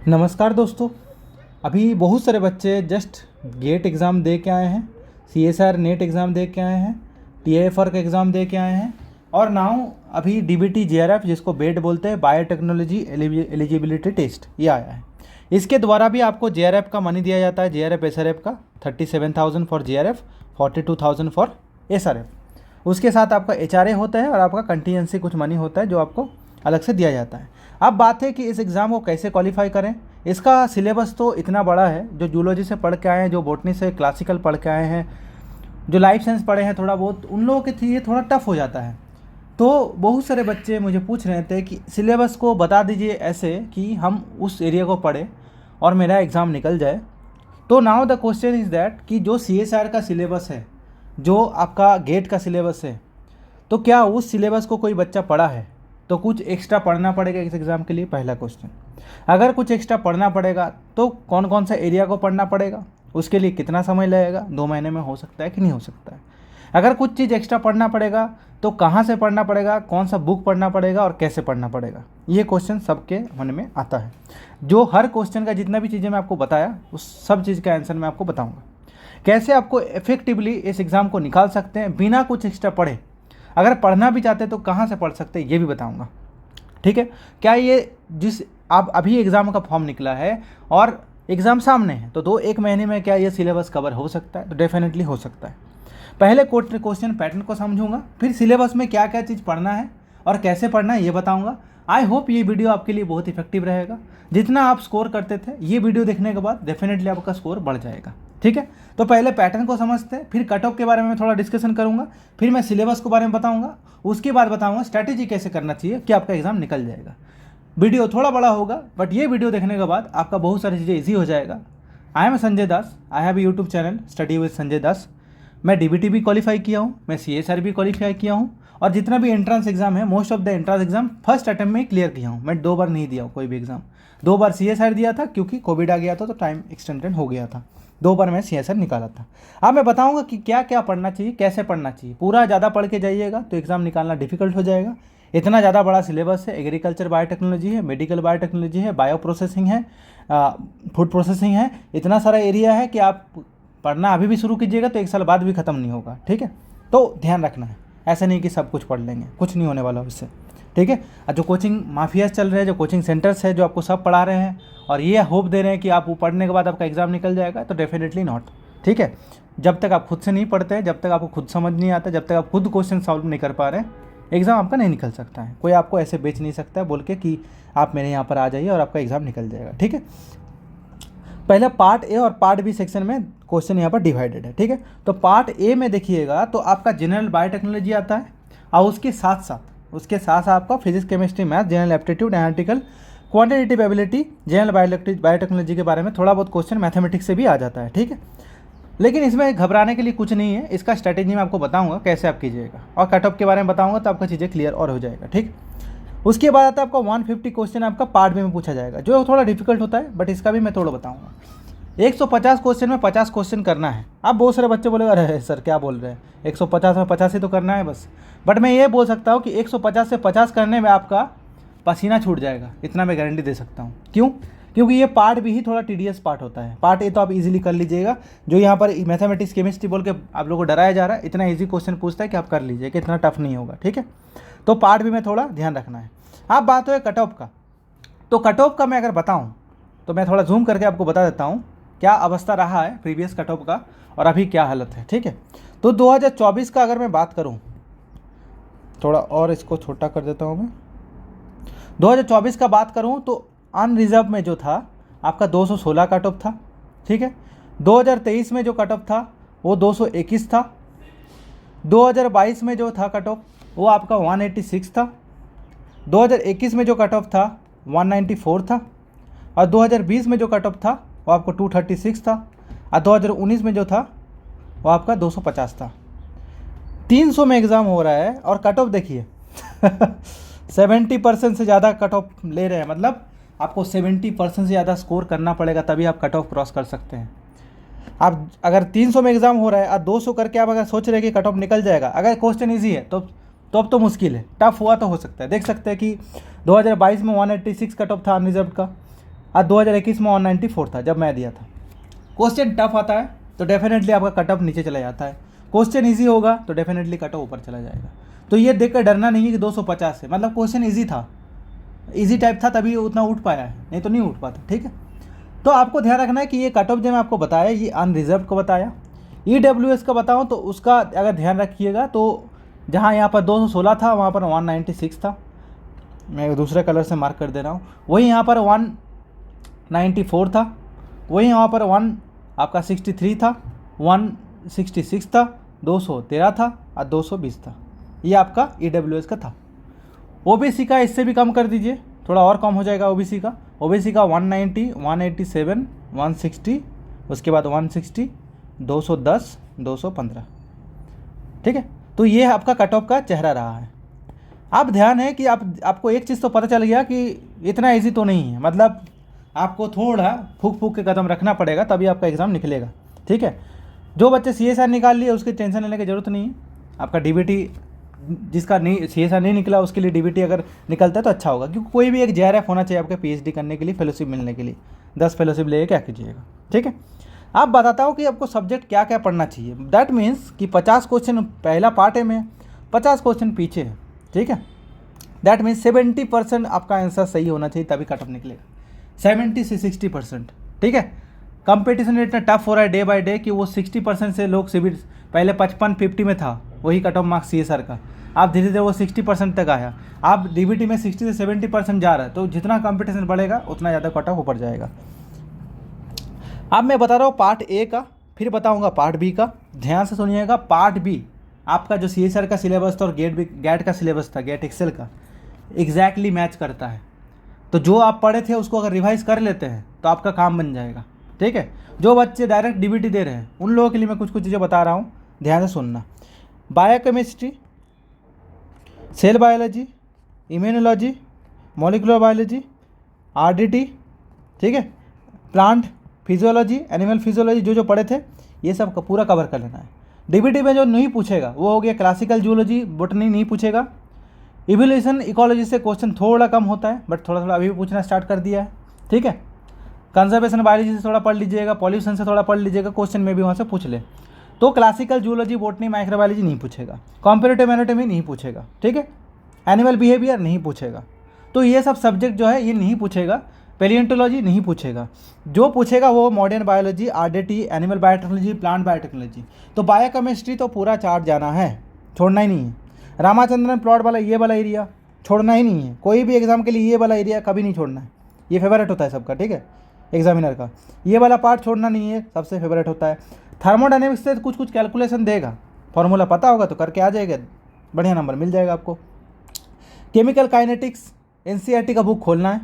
नमस्कार दोस्तों। अभी बहुत सारे बच्चे जस्ट गेट एग्ज़ाम दे के आए हैं, CSIR नेट एग्ज़ाम दे के आए हैं, TIFR का एग्ज़ाम दे के आए हैं और नाउ अभी DBT JRF जिसको बेट बोलते हैं, बायोटेक्नोलॉजी एलिजिबिलिटी टेस्ट, ये आया है। इसके द्वारा भी आपको JRF का मनी दिया जाता है। JRF SRF का 37,000 फॉर JRF, 42,000 फॉर SRF। उसके साथ आपका HRA होता है और आपका कंटीजेंसी कुछ मनी होता है जो आपको अलग से दिया जाता है। अब बात है कि इस एग्ज़ाम को कैसे क्वालिफाई करें। इसका सिलेबस तो इतना बड़ा है, जो जूलॉजी से पढ़ के आए हैं, जो बॉटनी से क्लासिकल पढ़ के आए हैं, जो लाइफ साइंस पढ़े हैं थोड़ा बहुत, उन लोगों के लिए थोड़ा टफ हो जाता है। तो बहुत सारे बच्चे मुझे पूछ रहे थे कि सिलेबस को बता दीजिए ऐसे कि हम उस एरिया को पढ़ें और मेरा एग्ज़ाम निकल जाए। तो now the question is that कि जो CSIR का सिलेबस है, जो आपका गेट का सिलेबस है, तो क्या उस सिलेबस को कोई बच्चा पढ़ा है? तो कुछ एक्स्ट्रा पढ़ना पड़ेगा इस एग्ज़ाम के लिए, पहला क्वेश्चन। अगर कुछ एक्स्ट्रा पढ़ना पड़ेगा तो कौन कौन सा एरिया को पढ़ना पड़ेगा, उसके लिए कितना समय लगेगा, 2 महीने में हो सकता है कि नहीं हो सकता है। अगर कुछ चीज़ एक्स्ट्रा पढ़ना पड़ेगा तो कहाँ से पढ़ना पड़ेगा, कौन सा बुक पढ़ना पड़ेगा और कैसे पढ़ना पड़ेगा, ये क्वेश्चन सबके मन में आता है। जो हर क्वेश्चन का जितना भी चीज़ें मैं आपको बताया उस सब चीज़ का आंसर मैं आपको बताऊँगा। कैसे आपको इफेक्टिवली इस एग्ज़ाम को निकाल सकते हैं बिना कुछ एक्स्ट्रा पढ़े। अगर पढ़ना भी चाहते हैं तो कहाँ से पढ़ सकते हैं ये भी बताऊंगा, ठीक है। क्या ये जिस आप अभी एग्ज़ाम का फॉर्म निकला है और एग्ज़ाम सामने है, तो 1 महीने में क्या ये सिलेबस कवर हो सकता है? तो डेफिनेटली हो सकता है। पहले क्वेश्चन पैटर्न को समझूंगा, फिर सिलेबस में क्या क्या चीज़ पढ़ना है और कैसे पढ़ना है ये बताऊंगा। आई होप ये वीडियो आपके लिए बहुत इफेक्टिव रहेगा। जितना आप स्कोर करते थे, ये वीडियो देखने के बाद डेफिनेटली आपका स्कोर बढ़ जाएगा, ठीक है। तो पहले पैटर्न को समझते हैं, फिर कट ऑफ के बारे में थोड़ा डिस्कशन करूंगा, फिर मैं सिलेबस के बारे में बताऊंगा, उसके बाद बताऊंगा स्ट्रैटेजी कैसे करना चाहिए कि आपका एग्जाम निकल जाएगा। वीडियो थोड़ा बड़ा होगा बट ये वीडियो देखने के बाद आपका बहुत सारी चीज़ें ईजी हो जाएगा। I am Sanjay Das, I have YouTube channel study with Sanjay Das. मैं DBT भी क्वालिफाई किया हूँ, मैं CSIR भी क्वालिफाई किया हूँ और जितना भी एंट्रेंस एग्जाम है, most of the entrance exam first attempt में क्लियर किया हूँ। मैं 2 बार नहीं दिया हूँ कोई भी एग्जाम। 2 बार CSIR दिया था क्योंकि कोविड आ गया था तो टाइम एक्सटेंडेड हो गया था। 2 बार मैं CSIR निकाला था। अब मैं बताऊंगा कि क्या क्या पढ़ना चाहिए, कैसे पढ़ना चाहिए। पूरा ज़्यादा पढ़ के जाइएगा तो एग्ज़ाम निकालना डिफिकल्ट हो जाएगा। इतना ज़्यादा बड़ा सिलेबस है। एग्रीकल्चर बायोटेक्नोलॉजी है, मेडिकल बायोटेक्नोलॉजी है, बायो प्रोसेसिंग है, फूड प्रोसेसिंग है। इतना सारा एरिया है कि आप पढ़ना अभी भी शुरू कीजिएगा तो 1 साल बाद भी ख़त्म नहीं होगा, ठीक है। तो ध्यान रखना है, ऐसा नहीं कि सब कुछ पढ़ लेंगे, कुछ नहीं होने वाला उससे, ठीक है। और जो कोचिंग माफियाज चल रहे हैं, जो कोचिंग सेंटर्स है, जो आपको सब पढ़ा रहे हैं और ये होप दे रहे हैं कि आप वो पढ़ने के बाद आपका एग्ज़ाम निकल जाएगा, तो डेफिनेटली नॉट, ठीक है। जब तक आप खुद से नहीं पढ़ते हैं, जब तक आपको खुद समझ नहीं आता, जब तक आप खुद क्वेश्चन सॉल्व नहीं कर पा रहे हैं, एग्ज़ाम आपका नहीं निकल सकता है। कोई आपको ऐसे बेच नहीं सकता है बोल के कि आप मेरे यहाँ पर आ जाइए और आपका एग्ज़ाम निकल जाएगा, ठीक है। पहले पार्ट ए और पार्ट बी सेक्शन में क्वेश्चन यहाँ पर डिवाइडेड है, ठीक है। तो पार्ट ए में देखिएगा तो आपका जनरल बायोटेक्नोलॉजी आता है और उसके साथ आपका physics, chemistry, math, general aptitude, analytical, quantitative ability, general biotechnology के बारे में थोड़ा बहुत क्वेश्चन मैथमेटिक्स से भी आ जाता है, ठीक है। लेकिन इसमें घबराने के लिए कुछ नहीं है। इसका स्ट्रैटेजी मैं आपको बताऊंगा कैसे आप कीजिएगा और कट ऑफ के बारे में बताऊंगा तो आपका चीज़ें क्लियर और हो जाएगा, ठीक। उसके बाद आता है आपका 150 क्वेश्चन आपका पार्ट बी में पूछा जाएगा, जो थोड़ा डिफिकल्ट होता है बट इसका भी मैं थोड़ा बताऊंगा। 150 क्वेश्चन में 50 क्वेश्चन करना है। अब बहुत सारे बच्चे बोलेगा अरे सर क्या बोल रहे हैं, 150 में 50 ही तो करना है बस। बट मैं ये बोल सकता हूँ कि 150 से 50 करने में आपका पसीना छूट जाएगा, इतना मैं गारंटी दे सकता हूँ। क्यों? क्योंकि ये पार्ट भी ही थोड़ा टीडियस पार्ट होता है। पार्ट ए तो आप इजीली कर लीजिएगा, जो यहाँ पर मैथमेटिक्स, केमिस्ट्री बोल के आप लोगों को डराया जा रहा है, इतना इजी क्वेश्चन पूछता है कि आप कर लीजिए, कि इतना टफ नहीं होगा, ठीक है। तो पार्ट भी में थोड़ा ध्यान रखना है। अब बात हो कट ऑफ का, तो कट ऑफ का मैं अगर बताऊँ तो मैं थोड़ा जूम करके आपको बता देता हूँ क्या अवस्था रहा है प्रीवियस कट ऑफ का और अभी क्या हालत है, ठीक है। तो 2024 का अगर मैं बात करूँ, थोड़ा और इसको छोटा कर देता हूँ मैं, 2024 का बात करूँ तो अनरिजर्व में जो था आपका 216 कट ऑफ था, ठीक है। 2023 में जो कट ऑफ था वो 221 था। 2022 में जो था कट ऑफ वो आपका 186 था। 2021 में जो कट ऑफ था 194 था और 2020 में जो कट ऑफ था वो आपको 236 था और 2019 में जो था वो आपका 250 था। 300 में एग्ज़ाम हो रहा है और कट ऑफ देखिए 70% से ज़्यादा कट ऑफ ले रहे हैं। मतलब आपको 70% से ज़्यादा स्कोर करना पड़ेगा तभी आप कट ऑफ क्रॉस कर सकते हैं। आप अगर 300 में एग्ज़ाम हो रहा है और 200 करके आप अगर सोच रहे हैं कि कट ऑफ निकल जाएगा, अगर क्वेश्चन ईजी है तो अब तो मुश्किल है। टफ हुआ तो हो सकता है। देख सकते हैं कि 2022 में 186 कट ऑफ था अनरिजर्व का, आज 2021 में 194 था जब मैं दिया था। क्वेश्चन टफ आता है तो डेफिनेटली आपका कट ऑफ नीचे चला जाता है, क्वेश्चन ईजी होगा तो डेफिनेटली कट ऑफ ऊपर चला जाएगा। तो ये देख कर डरना नहीं है कि 250 है, मतलब क्वेश्चन ईजी था, ईजी टाइप था तभी उतना उठ पाया है, नहीं तो नहीं उठ पाता। ठीक है, तो आपको ध्यान रखना है कि ये कट ऑफ जो मैं आपको बताया ये अनरिजर्व को बताया। EWS का बताऊँ तो उसका अगर ध्यान रखिएगा तो जहाँ यहाँ पर 216 था वहाँ पर 196 था, मैं दूसरे कलर से मार्क कर दे रहा हूँ। वही यहाँ पर 194 था, वही यहाँ पर 63 था, 166 था, 213 था और 220 था। ये आपका EWS का था। OBC का इससे भी कम कर दीजिए, थोड़ा और कम हो जाएगा OBC का। OBC का 190, 187, 160, उसके बाद 160, 210, 215। ठीक है, तो ये आपका कट ऑफ का चेहरा रहा है। अब ध्यान है कि आपको एक चीज़ तो पता चल गया कि इतना इजी तो नहीं है, मतलब आपको थोड़ा फूक फूक के कदम रखना पड़ेगा तभी आपका एग्ज़ाम निकलेगा। ठीक है, जो बच्चे CSR निकाल लिए उसकी टेंशन लेने की ज़रूरत नहीं है। आपका DBT जिसका नहीं CSR नहीं निकला उसके लिए DBT अगर निकलता है तो अच्छा होगा, क्योंकि कोई भी एक JRF होना चाहिए आपके PhD करने के लिए, फेलोशिप मिलने के लिए। 10 फेलोशिप ले क्या कीजिएगा। ठीक है, अब बताता हूँ कि आपको सब्जेक्ट क्या क्या पढ़ना चाहिए। दैट मीन्स कि 50 क्वेश्चन पहला पार्ट है में, 50 क्वेश्चन पीछे है। ठीक है, दैट मीन्स 70% आपका आंसर सही होना चाहिए तभी कट ऑफ निकलेगा, 70 से 60%। ठीक है, कंपटीशन इतना टफ हो रहा है डे बाय डे कि वो 60% से लोग सिविल पहले 55-50 में था वही कट ऑफ मार्क्स CSR का, अब धीरे धीरे वो 60% तक आया। अब DBT में 60 से 70% जा रहा है, तो जितना कंपटीशन बढ़ेगा उतना ज़्यादा कट ऑफ ऊपर जाएगा। अब मैं बता रहा हूँ पार्ट A का, फिर बताऊँगा पार्ट B का। ध्यान से सुनिएगा, पार्ट B आपका जो CSR का सिलेबस था और गेट का सिलेबस था, गेट एक्सेल का, एग्जैक्टली मैच करता है। तो जो आप पढ़े थे उसको अगर रिवाइज कर लेते हैं तो आपका काम बन जाएगा। ठीक है, जो बच्चे डायरेक्ट DBT दे रहे हैं उन लोगों के लिए मैं कुछ कुछ चीज़ें बता रहा हूँ, ध्यान से सुनना। Biochemistry, cell biology, immunology, molecular biology, RDT, ठीक है, प्लांट फिजियोलॉजी, एनिमल फिजियोलॉजी, जो पढ़े थे ये सब पूरा कवर कर लेना है। DBT में जो नहीं पूछेगा वो हो गया क्लासिकल जूलॉजी, बोटनी नहीं पूछेगा। इवोल्यूशन इकोलॉजी से क्वेश्चन थोड़ा कम होता है, बट थोड़ा थोड़ा अभी भी पूछना स्टार्ट कर दिया है। ठीक है, कंजर्वेशन बायोलॉजी से थोड़ा पढ़ लीजिएगा, पॉल्यूशन से थोड़ा पढ़ लीजिएगा, क्वेश्चन में भी वहाँ से पूछ ले। तो क्लासिकल जूलॉजी, बोटनी, माइक्रोबायोलॉजी नहीं पूछेगा, कॉम्पेरेटिव एनाटॉमी नहीं पूछेगा। ठीक है, एनिमल बिहेवियर नहीं पूछेगा। तो ये सब सब्जेक्ट जो है ये नहीं पूछेगा। पेलियोंटोलॉजी नहीं पूछेगा, जो पूछेगा वो modern biology, RDT, animal biotechnology, plant biotechnology. तो बायोकेमिस्ट्री तो पूरा चार्ट जाना है, छोड़ना ही नहीं है। रामाचंद्रन प्लॉट वाला ये वाला एरिया छोड़ना ही नहीं है, कोई भी एग्जाम के लिए ये वाला एरिया कभी नहीं छोड़ना है, ये फेवरेट होता है सबका। ठीक है, एग्जामिनर का ये वाला पार्ट छोड़ना नहीं है, सबसे फेवरेट होता है। थर्मोडायनेमिक्स से कुछ कुछ कैलकुलेशन देगा, फॉर्मूला पता होगा तो करके आ जाएगा, बढ़िया नंबर मिल जाएगा आपको। केमिकल काइनेटिक्स, NCERT का बुक खोलना है,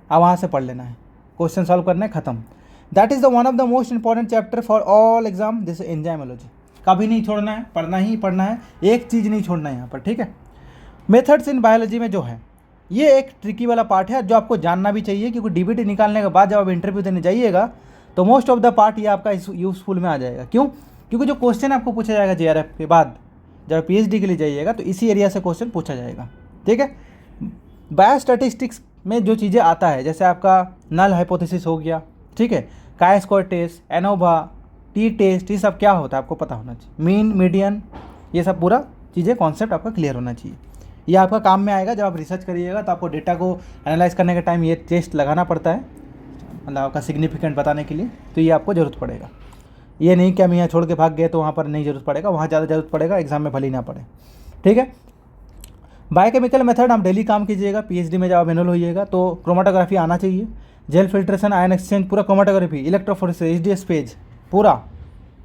अब वहाँ से पढ़ लेना है, क्वेश्चन सॉल्व करना है, खत्म। That is the one of the most important chapter for all exam, this enzymology. कभी नहीं छोड़ना है, पढ़ना ही पढ़ना है, एक चीज़ नहीं छोड़ना है यहाँ पर। ठीक है, मेथड्स इन बायोलॉजी में जो है ये एक ट्रिकी वाला पार्ट है जो आपको जानना भी चाहिए, क्योंकि DBT निकालने के बाद जब आप इंटरव्यू देने जाइएगा तो मोस्ट ऑफ द पार्ट ये आपका यूजफुल में आ जाएगा। क्यों? क्योंकि जो क्वेश्चन आपको पूछा जाएगा JRF के बाद जब PhD के लिए जाइएगा तो इसी एरिया से क्वेश्चन पूछा जाएगा। ठीक है, बायोस्टैटिस्टिक्स में जो चीज़ें आता है जैसे आपका नल हाइपोथेसिस हो गया, ठीक है, काई-स्क्वायर टेस्ट, एनोवा, T टेस्ट, ये सब क्या होता है आपको पता होना चाहिए। मीन, मीडियन, ये सब पूरा चीज़ें कॉन्सेप्ट आपका क्लियर होना चाहिए। ये आपका काम में आएगा जब आप रिसर्च करिएगा, तो आपको डेटा को एनालाइज करने के टाइम ये टेस्ट लगाना पड़ता है, मतलब आपका सिग्निफिकेंट बताने के लिए, तो ये आपको ज़रूरत पड़ेगा। ये नहीं कि हम यहाँ छोड़ के भाग गए तो वहाँ पर नहीं ज़रूरत पड़ेगा, वहाँ ज़्यादा ज़रूरत पड़ेगा, एग्जाम में भले ही ना पड़े। ठीक है, बायोकेमिकल मेथड आप डेली काम कीजिएगा, PhD में जब आप एनरोल होइएगा तो क्रोमाटोग्राफी आना चाहिए, जेल फिल्ट्रेशन, आयन एक्सचेंज, पूरा क्रोमाटोग्राफी, इलेक्ट्रोफोरेसिस, HDS पेज, पूरा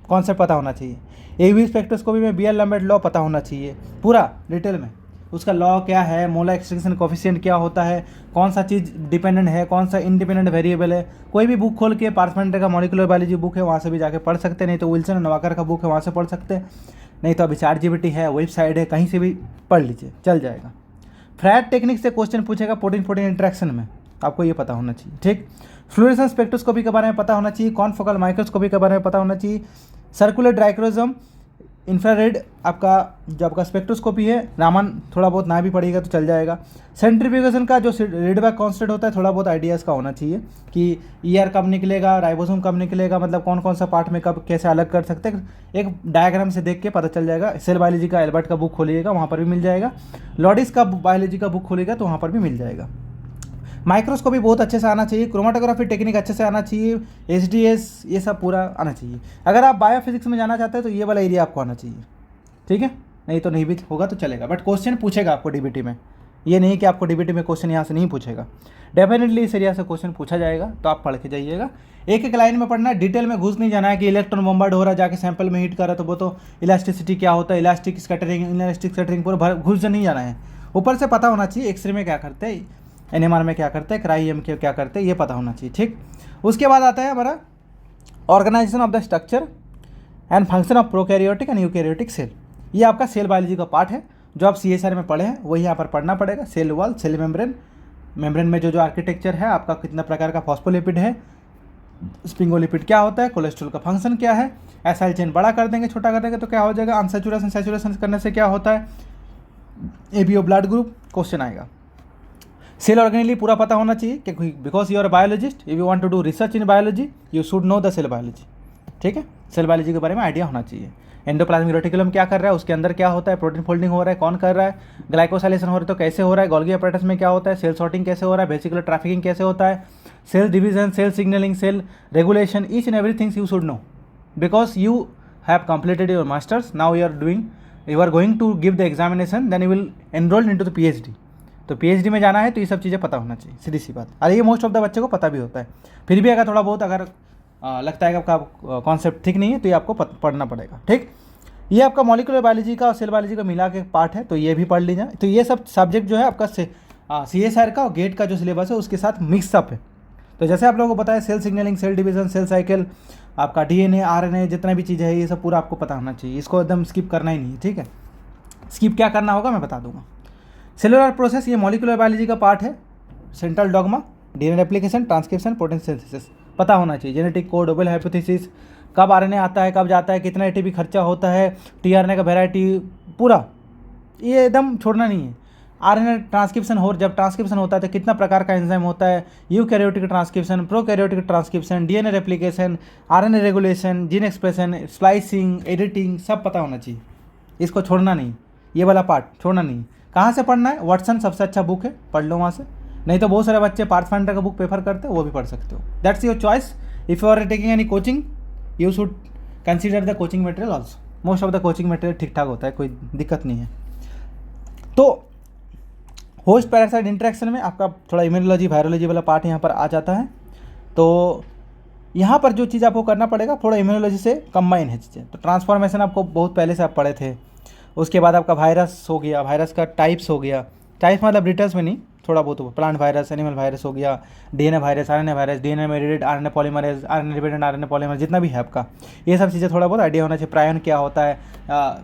कॉन्सेप्ट पता होना चाहिए। AV स्पेक्ट्रोस्कोपी में BL लैम्बर्ट लॉ पता होना चाहिए पूरा डिटेल में, उसका लॉ क्या है, मोलर एक्सटिंक्शन कोफिशिएंट क्या होता है, कौन सा चीज़ डिपेंडेंट है, कौन सा इंडिपेंडेंट वेरिएबल है। कोई भी बुक खोल के, पार्समेंटर का मॉलिक्यूलर बायोलॉजी बुक है वहाँ से भी जाके पढ़ सकते हैं, नहीं तो विल्सन नवाकर का बुक है वहाँ से पढ़ सकते हैं, नहीं तो अभी ChatGPT है, वेबसाइट है, कहीं से भी पढ़ लीजिए, चल जाएगा। फ्रैट टेक्निक से क्वेश्चन पूछेगा प्रोटीन इंटरेक्शन में, आपको ये पता होना चाहिए। ठीक, फ्लोरेसेंस स्पेक्ट्रोस्कोपी के बारे में पता होना चाहिए, कॉनफोकल माइक्रोस्कोपी के बारे में पता होना चाहिए, सर्कुलर डाइक्रोजम, इंफ्रारेड आपका जो आपका स्पेक्ट्रोस्कोपी है, रामन थोड़ा बहुत ना भी पड़ेगा तो चल जाएगा। सेंट्रीफ्यूगेशन का जो रेडबैक कांस्टेंट होता है थोड़ा बहुत आइडिया इसका होना चाहिए कि ईआर कब निकलेगा, राइबोसोम कब निकलेगा, मतलब कौन कौन सा पार्ट में कब कैसे अलग कर सकते हैं, एक डायग्राम से देख के पता चल जाएगा। सेल बायोलॉजी का एल्बर्ट का बुक खोलिएगा वहाँ पर भी मिल जाएगा, लॉडिस का बायोलॉजी का बुक खोलिएगा तो वहाँ पर भी मिल जाएगा। माइक्रोस्कोपी बहुत अच्छे से आना चाहिए, क्रोमाटोग्राफी टेक्निक अच्छे से आना चाहिए, एचडीएस ये सब पूरा आना चाहिए। अगर आप बायोफिजिक्स में जाना चाहते हैं तो ये वाला एरिया आपको आना चाहिए, ठीक है, नहीं तो नहीं भी होगा तो चलेगा, बट क्वेश्चन पूछेगा आपको डीबीटी में, ये नहीं कि आपको डीबीटी में क्वेश्चन यहाँ से नहीं पूछेगा, डेफिनेटली इस एरिया से क्वेश्चन पूछा जाएगा, तो आप पढ़ के जाइएगा। एक एक लाइन में पढ़ना है, डिटेल में घुस नहीं जाना है कि इलेक्ट्रॉन बम्बार्ड हो रहा है जाके सैंपल में हीट कर रहा है तो वो तो इलास्टिसिटी क्या होता है, इलास्टिक स्कैटरिंग, इलास्टिक स्कैटरिंग पूरा घुस नहीं जाना है, ऊपर से पता होना चाहिए एक्सरे में क्या करते हैं, एनएमआर में क्या करते हैं, क्राई के क्या करते हैं, ये पता होना चाहिए, ठीक। उसके बाद आता है हमारा organisation of the structure and function of prokaryotic and eukaryotic cell. ये आपका सेल बायोलॉजी का पार्ट है जो आप सीएसआर में पढ़े हैं वही यहाँ पर पढ़ना पड़ेगा। Cell wall, cell membrane, membrane में जो जो आर्किटेक्चर है आपका, कितना प्रकार का फॉस्फोलिपिड है, स्पिंगोलिपिड क्या होता है, कोलेस्ट्रॉल का फंक्शन क्या है, एसाइल चेन बड़ा कर देंगे छोटा कर देंगे तो क्या हो जाएगा, अनसैचुरेशन सैचुरेशन करने से क्या होता है, एबीओ ब्लड ग्रुप क्वेश्चन आएगा। सेल ऑर्गेनेली पूरा पता होना चाहिए क्योंकि because you are biologist, if you want to do research in biology you should know the cell biology, ठीक है, सेल बायोलॉजी के बारे में आइडिया होना चाहिए। एंडोप्लाज्मिक रेटिकुलम क्या कर रहा है, उसके अंदर क्या होता है, प्रोटीन फोल्डिंग हो रहा है कौन कर रहा है, ग्लाइकोसाइलेशन हो रहा है तो कैसे हो रहा है, गोल्गी अपैरेटस में क्या होता है, सेल सॉर्टिंग कैसे हो रहा है, वेसिकुलर ट्रैफिकिंग कैसे होता है, cell division, cell signalling, cell regulation, each and everything you should know because you have completed your masters, now you are going to give the examination, then you will enrol into the PhD. तो PhD में जाना है तो ये सब चीज़ें पता होना चाहिए, सीधी सी बात। अरे ये मोस्ट ऑफ द बच्चे को पता भी होता है, फिर भी अगर थोड़ा बहुत अगर लगता है कि आपका कॉन्सेप्ट ठीक नहीं है तो ये आपको पढ़ना पड़ेगा, ठीक। ये आपका मॉलिक्यूलर बायोलॉजी का और सेल बायोलॉजी का मिला के पार्ट है तो ये भी पढ़ लीजिए। तो ये सब सब्जेक्ट जो है आपका सीएसआर का और गेट का जो सिलेबस है उसके साथ मिक्सअप है। तो जैसे आप लोगों को पता है cell signalling, cell division, cell cycle, आपका डीएनए, आरएनए, जितना भी चीज़ है ये सब पूरा आपको पता होना चाहिए, इसको एकदम स्किप करना ही नहीं है, ठीक है। स्किप क्या करना होगा मैं बता दूंगा। सेलुलर प्रोसेस ये मॉलिक्यूलर बायोलॉजी का पार्ट है। Central dogma, DNA replication, transcription, protein synthesis पता होना चाहिए। जेनेटिक कोड, डबल हाइपोथेसिस, कब आरएनए आता है कब जाता है, कितना एटीपी खर्चा होता है, टीआरएनए का वैरायटी पूरा ये एकदम छोड़ना नहीं है। आरएनए ट्रांसक्रिप्शन हो, जब ट्रांसक्रिप्शन होता है तो कितना प्रकार का एंजाइम होता है, eukaryotic transcription, prokaryotic transcription, DNA replication, RNA regulation, gene expression, splicing, editing सब पता होना चाहिए, इसको छोड़ना नहीं, ये वाला पार्ट छोड़ना नहीं। कहाँ से पढ़ना है, वाटसन सबसे अच्छा बुक है, पढ़ लो वहाँ से, नहीं तो बहुत सारे बच्चे पाथफाइंडर का बुक प्रेफर करते हैं वो भी पढ़ सकते हो, that's your choice. If you are taking any coaching you should consider the coaching material also, most of the coaching material ठीक ठाक होता है, कोई दिक्कत नहीं है। तो होस्ट पैरासाइट इंटरेक्शन में आपका थोड़ा इम्यूनोलॉजी वायरोलॉजी वाला पार्ट यहाँ पर आ जाता है। तो यहाँ पर जो चीज़ आपको करना पड़ेगा थोड़ा इम्यूनोलॉजी से कंबाइन है चीज़ें। तो ट्रांसफॉर्मेशन आपको बहुत पहले से आप पढ़े थे। उसके बाद आपका वायरस हो गया, वायरस का टाइप्स हो गया, टाइप्स मतलब डिटेल्स में नहीं, थोड़ा बहुत प्लांट वायरस, एनिमल वायरस हो गया, DNA virus, RNA virus, DNA mediated RNA polymerase, RNA dependent RNA polymerase, जितना भी है आपका ये सब चीज़ें थोड़ा बहुत आइडिया होना चाहिए। प्रायन क्या होता है,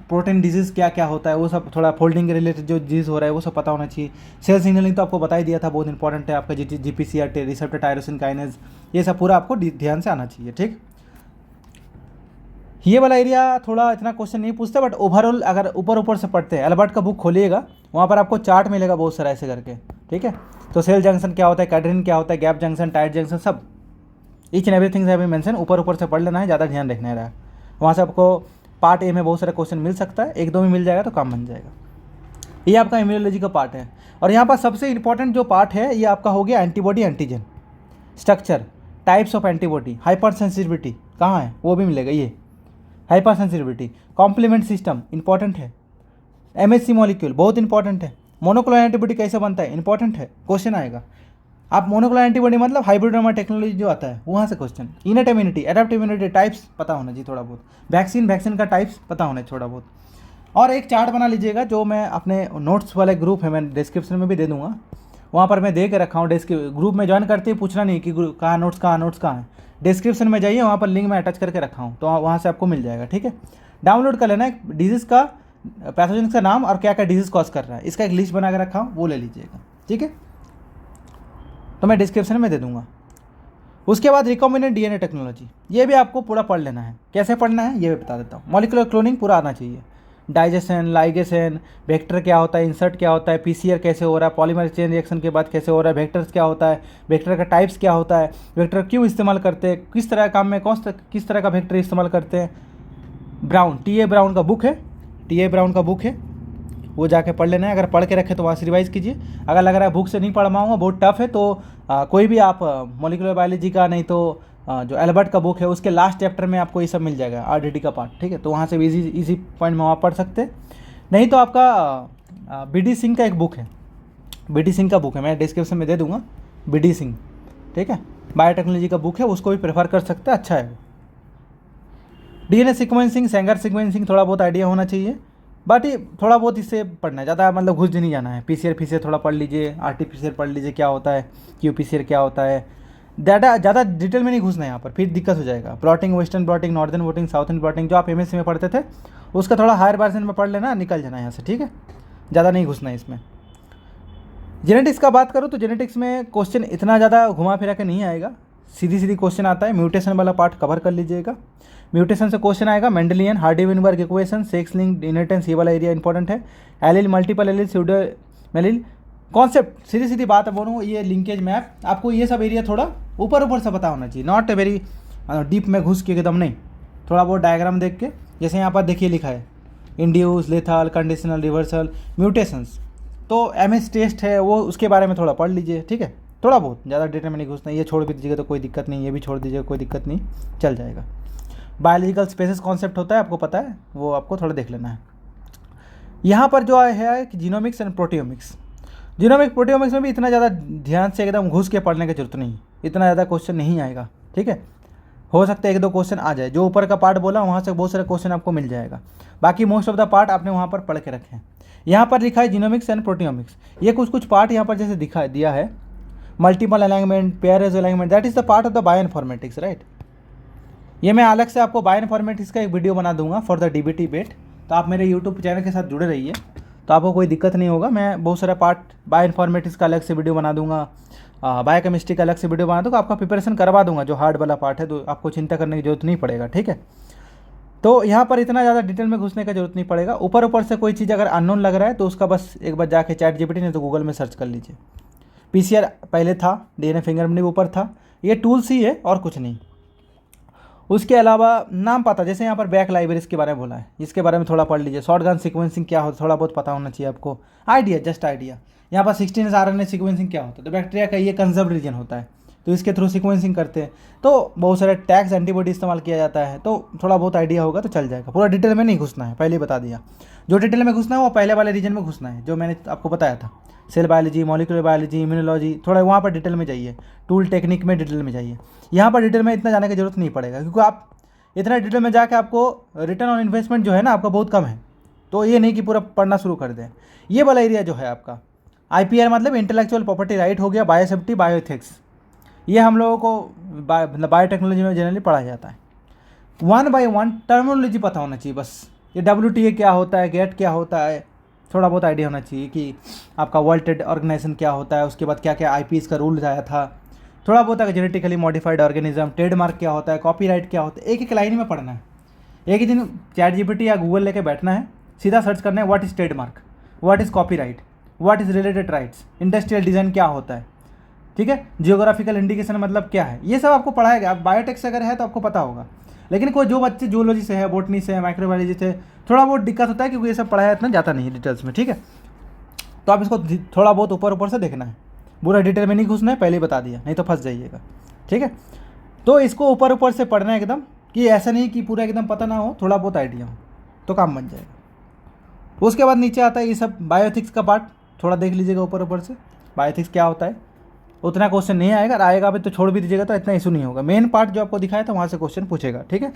प्रोटीन डिजीज़ क्या क्या होता है, वो सब थोड़ा फोल्डिंग के रिलेटेड जो डिजीज़ हो रहा है वो सब पता होना चाहिए। सेल सिग्नलिंग तो आपको बता ही दिया था, बहुत इंपॉर्टेंट है आपका, जीपीसीआर, रिसेप्टर टायरोसिन काइनेज, ये सब पूरा आपको ध्यान से आना चाहिए, ठीक। ये वाला एरिया थोड़ा इतना क्वेश्चन नहीं पूछते, बट ओवरऑल अगर ऊपर ऊपर से पढ़ते हैं, एल्बर्ट का बुक खोलिएगा वहाँ पर आपको चार्ट मिलेगा बहुत सारा ऐसे करके, ठीक है। तो सेल जंक्शन क्या होता है, कैडरिन क्या होता है, गैप जंक्शन, टाइट जंक्शन, सब ईच एंड एवरीथिंग है मेंशन, ऊपर ऊपर से पढ़ लेना है, ज़्यादा ध्यान रखना रहा है। वहाँ से आपको पार्ट ए में बहुत सारे क्वेश्चन मिल सकता है, एक दो में मिल जाएगा तो काम बन जाएगा। ये आपका इम्यूनोलॉजी का पार्ट है। और यहाँ पर सबसे इंपॉर्टेंट जो पार्ट है ये आपका हो गया antibody, antigen, structure, types of antibody, hyper sensitivity कहाँ है वो भी मिलेगा, ये hyper sensitivity, complement system important है, एमएससी मॉलिक्यूल बहुत इंपॉर्टेंट है, मोनोक्लोनल एंटीबॉडी कैसे बनता है इंपॉर्टेंट है, क्वेश्चन आएगा। आप मोनोक्लोनल एंटीबॉडी मतलब हाइब्रिडोमा टेक्नोलॉजी जो आता है वहाँ से question, innate immunity, adaptive immunity, types पता होना चाहिए थोड़ा बहुत, वैक्सीन का टाइप्स पता होना चाहिए थोड़ा बहुत। और एक चार्ट बना लीजिएगा जो मैं अपने नोट्स वाले ग्रुप है, मैं डिस्क्रिप्शन में भी दे दूँगा, वहाँ पर मैं दे के रखा हूँ। ग्रुप में ज्वाइन करते ही पूछना नहीं कि कहाँ नोट्स है, डिस्क्रिप्शन में जाइए, वहाँ पर लिंक मैं अटैच करके रखा हूँ, तो वहाँ से आपको मिल जाएगा, ठीक है। डाउनलोड कर लेना है, डिजीज़ का पैथोजन का नाम और क्या क्या डिजीज़ कॉज कर रहा है इसका एक लिस्ट बना के रखा हूँ, वो ले लीजिएगा, ठीक है। तो मैं डिस्क्रिप्शन में दे दूँगा। उसके बाद रिकॉम्बिनेंट डीएनए टेक्नोलॉजी, ये भी आपको पूरा पढ़ लेना है। कैसे पढ़ना है ये भी बता देता हूँ। मॉलिक्यूलर क्लोनिंग पूरा आना चाहिए, डाइजेशन, लाइगेशन, वेक्टर क्या होता है, इंसर्ट क्या होता है, पीसीआर कैसे हो रहा है, पॉलीमर चेन रिएक्शन के बाद कैसे हो रहा है, वेक्टर्स क्या होता है, वेक्टर का टाइप्स क्या होता है, वेक्टर क्यों इस्तेमाल करते हैं, किस तरह काम में किस तरह का वेक्टर इस्तेमाल करते हैं। ब्राउन, टी ए ब्राउन का बुक है, टी ए ब्राउन का बुक है, वो जाके पढ़ लेना है। अगर पढ़ के रखे तो वहाँ से रिवाइज़ कीजिए। अगर लग रहा है बुक से नहीं पढ़ पाऊँगा, बहुत टफ है, तो कोई भी आप मॉलिक्यूलर बायोलॉजी का, नहीं तो जो एल्बर्ट का बुक है उसके लास्ट चैप्टर में आपको ये सब मिल जाएगा, आरडीटी का पार्ट, ठीक है। तो वहाँ से भी इजी पॉइंट में वहाँ पढ़ सकते हैं। नहीं तो आपका बीडी सिंह का एक बुक है, बीडी सिंह का बुक है, मैं डिस्क्रिप्शन में दे दूँगा, बीडी सिंह, ठीक है, बायोटेक्नोलॉजी का बुक है, उसको भी प्रेफर कर सकते हैं, अच्छा है वो। डीएनए सीक्वेंसिंग, सेंगर सीक्वेंसिंग थोड़ा बहुत आइडिया होना चाहिए, बट ये थोड़ा बहुत इससे पढ़ना है, ज़्यादा मतलब घुस नहीं जाना है। पीसीआर फीसीआर थोड़ा पढ़ लीजिए, आरटीपीसीआर पढ़ लीजिए क्या होता है, क्यूपीसीआर क्या होता है, ज़्यादा डिटेल में नहीं घुसना है यहाँ पर, फिर दिक्कत हो जाएगा। Plotting, western plotting, northern plotting, southern plotting, जो आप एमएससी में पढ़ते थे उसका थोड़ा हायर वर्जन में पढ़ लेना, निकल जाना यहाँ से, ठीक है, ज़्यादा नहीं घुसना है इसमें। जेनेटिक्स का बात करूँ तो जेनेटिक्स में क्वेश्चन इतना ज़्यादा घुमा फिरा के नहीं आएगा, सीधी क्वेश्चन आता है। म्यूटेशन वाला पार्ट कवर कर लीजिएगा, म्यूटेशन से क्वेश्चन आएगा, Mendelian, Hardy Weinberg equation, sex link inheritance, ये वाला एरिया इंपॉर्टेंट है। Allele, multiple allele, pseudo allele concept, सीधी बात बोलूँ, ये लिंकेज मैप, आपको ये सब एरिया थोड़ा ऊपर से पता होना चाहिए, नॉट वेरी डीप में घुस के एकदम नहीं, थोड़ा बहुत डायग्राम देख के, जैसे यहाँ पर देखिए लिखा है induce, lethal, conditional, reversal, mutations, तो एमएस टेस्ट है वो, उसके बारे में थोड़ा पढ़ लीजिए, ठीक है, थोड़ा बहुत, ज़्यादा डिटेल में नहीं घुसना। ये छोड़ भी दीजिएगा तो कोई दिक्कत नहीं, ये भी छोड़ दीजिएगा कोई दिक्कत नहीं, चल जाएगा। बायोलॉजिकल स्पेसिस कॉन्सेप्ट होता है, आपको पता है, वो आपको थोड़ा देख लेना है। यहाँ पर जो है कि genomics and proteomics, genomic proteomics में भी इतना ज़्यादा ध्यान से एकदम घुस के पढ़ने की जरूरत नहीं, इतना ज़्यादा क्वेश्चन नहीं आएगा, ठीक है। हो सकता है 1-2 क्वेश्चन आ जाए, जो ऊपर का पार्ट बोला वहाँ से बहुत सारे क्वेश्चन आपको मिल जाएगा, बाकी मोस्ट ऑफ द पार्ट आपने वहाँ पर पढ़ के रखे हैं। यहाँ पर लिखा है जीनोमिक्स एंड प्रोटियोमिक्स, ये कुछ पार्ट यहाँ पर जैसे दिया है, multiple alignment, pairwise alignment, that is the part of the bioinformatics, right. ये मैं अलग से आपको बायोइन्फॉर्मेटिक्स का एक वीडियो बना दूंगा फॉर द डीबीटी बेट, तो आप मेरे यूट्यूब चैनल के साथ जुड़े रहिए, तो आपको कोई दिक्कत नहीं होगा। मैं बहुत सारा पार्ट बायोइन्फॉर्मेटिक्स का अलग से वीडियो बना दूंगा, बायोकेमिस्ट्री का अलग से वीडियो बना दूंगा, आपका प्रिपरेशन करवा दूंगा, जो हार्ड वाला पार्ट है तो आपको चिंता करने की जरूरत नहीं पड़ेगा, ठीक है। तो यहाँ पर इतना ज़्यादा डिटेल में घुसने का जरूरत नहीं पड़ेगा। ऊपर से कोई चीज़ अगर अननोन लग रहा है तो उसका बस एक बार जाके ChatGPT नहीं तो गूगल में सर्च कर लीजिए। पीसीआर पहले था, डीएनए फिंगरप्रिंट ऊपर था, ये टूल्स ही है और कुछ नहीं। उसके अलावा नाम पता, जैसे यहाँ पर बैक लाइब्रेरीज के बारे में बोला है, इसके बारे में थोड़ा पढ़ लीजिए। शॉर्टगन सीक्वेंसिंग क्या होता है थोड़ा बहुत पता होना चाहिए आपको, आइडिया, जस्ट आइडिया। यहाँ पर 16 RNA सीक्वेंसिंग क्या होता है, तो बैक्टीरिया का ये कंजर्व रीजन होता है, तो इसके थ्रू सीक्वेंसिंग करते हैं, तो बहुत सारे टैग्स एंटीबॉडी इस्तेमाल किया जाता है, तो थोड़ा बहुत आइडिया होगा तो चल जाएगा। पूरा डिटेल में नहीं घुसना है, पहले ही बता दिया। जो डिटेल में घुसना है वो पहले वाले रीजन में घुसना है, जो मैंने आपको बताया था, cell biology, molecular biology, immunology, थोड़ा वहाँ पर डिटेल में जाइए, टूल टेक्निक में डिटेल में जाइए। यहाँ पर डिटेल में इतना जाने की जरूरत नहीं पड़ेगा, क्योंकि आप इतना डिटेल में जाके आपको रिटर्न ऑन इन्वेस्टमेंट जो है ना आपका बहुत कम है, तो ये नहीं कि पूरा पढ़ना शुरू कर दें। ये वाला एरिया जो है आपका IPR मतलब इंटेलेक्चुअल प्रॉपर्टी राइट हो गया, बायोसेफ्टी, बायोएथिक्स, ये हम लोगों को मतलब बायोटेक्नोलॉजी में जनरली पढ़ाया जाता है। 1 by 1 टर्मिनोलॉजी पता होना चाहिए बस, ये WTA क्या होता है, गेट क्या होता है, थोड़ा बहुत आइडिया होना चाहिए कि आपका वर्ल्ड ट्रेड ऑर्गेनाइजेशन क्या होता है, उसके बाद क्या क्या IPs का रूल आया था, थोड़ा बहुत अगर जेनेटिकली मॉडिफाइड ऑर्गेनिज्म, ट्रेडमार्क क्या होता है, कॉपीराइट क्या होता है, एक लाइन में पढ़ना है। एक ही दिन ChatGPT या गूगल लेके बैठना है, सीधा सर्च करना है what is trademark, what is copyright, what is related rights, industrial design क्या होता है, ठीक है, जियोग्राफिकल इंडिकेशन मतलब क्या है, ये सब आपको पढ़ाएगा। आप बायोटेक से अगर है तो आपको पता होगा, लेकिन कोई जो बच्चे जूलॉजी से है, बोटनी से है, माइक्रोबायोलॉजी से, थोड़ा बहुत दिक्कत होता है क्योंकि ये सब पढ़ाया इतना जाता नहीं है डिटेल्स में, ठीक है। तो आप इसको थोड़ा बहुत ऊपर से देखना है, पूरा डिटेल में नहीं घुसना है, पहले ही बता दिया, नहीं तो फंस जाइएगा, ठीक है। तो इसको ऊपर से पढ़ना है एकदम, कि ऐसा नहीं कि पूरा एकदम पता ना हो, थोड़ा बहुत आइडिया हो तो काम बन जाएगा। उसके बाद नीचे आता है ये सब बायोएथिक्स का पार्ट, थोड़ा देख लीजिएगा ऊपर से, बायोएथिक्स क्या होता है। उतना क्वेश्चन नहीं आएगा, आएगा अभी तो छोड़ भी दीजिएगा, तो इतना इशू नहीं होगा। मेन पार्ट जो आपको दिखाया था वहाँ से क्वेश्चन पूछेगा, ठीक है।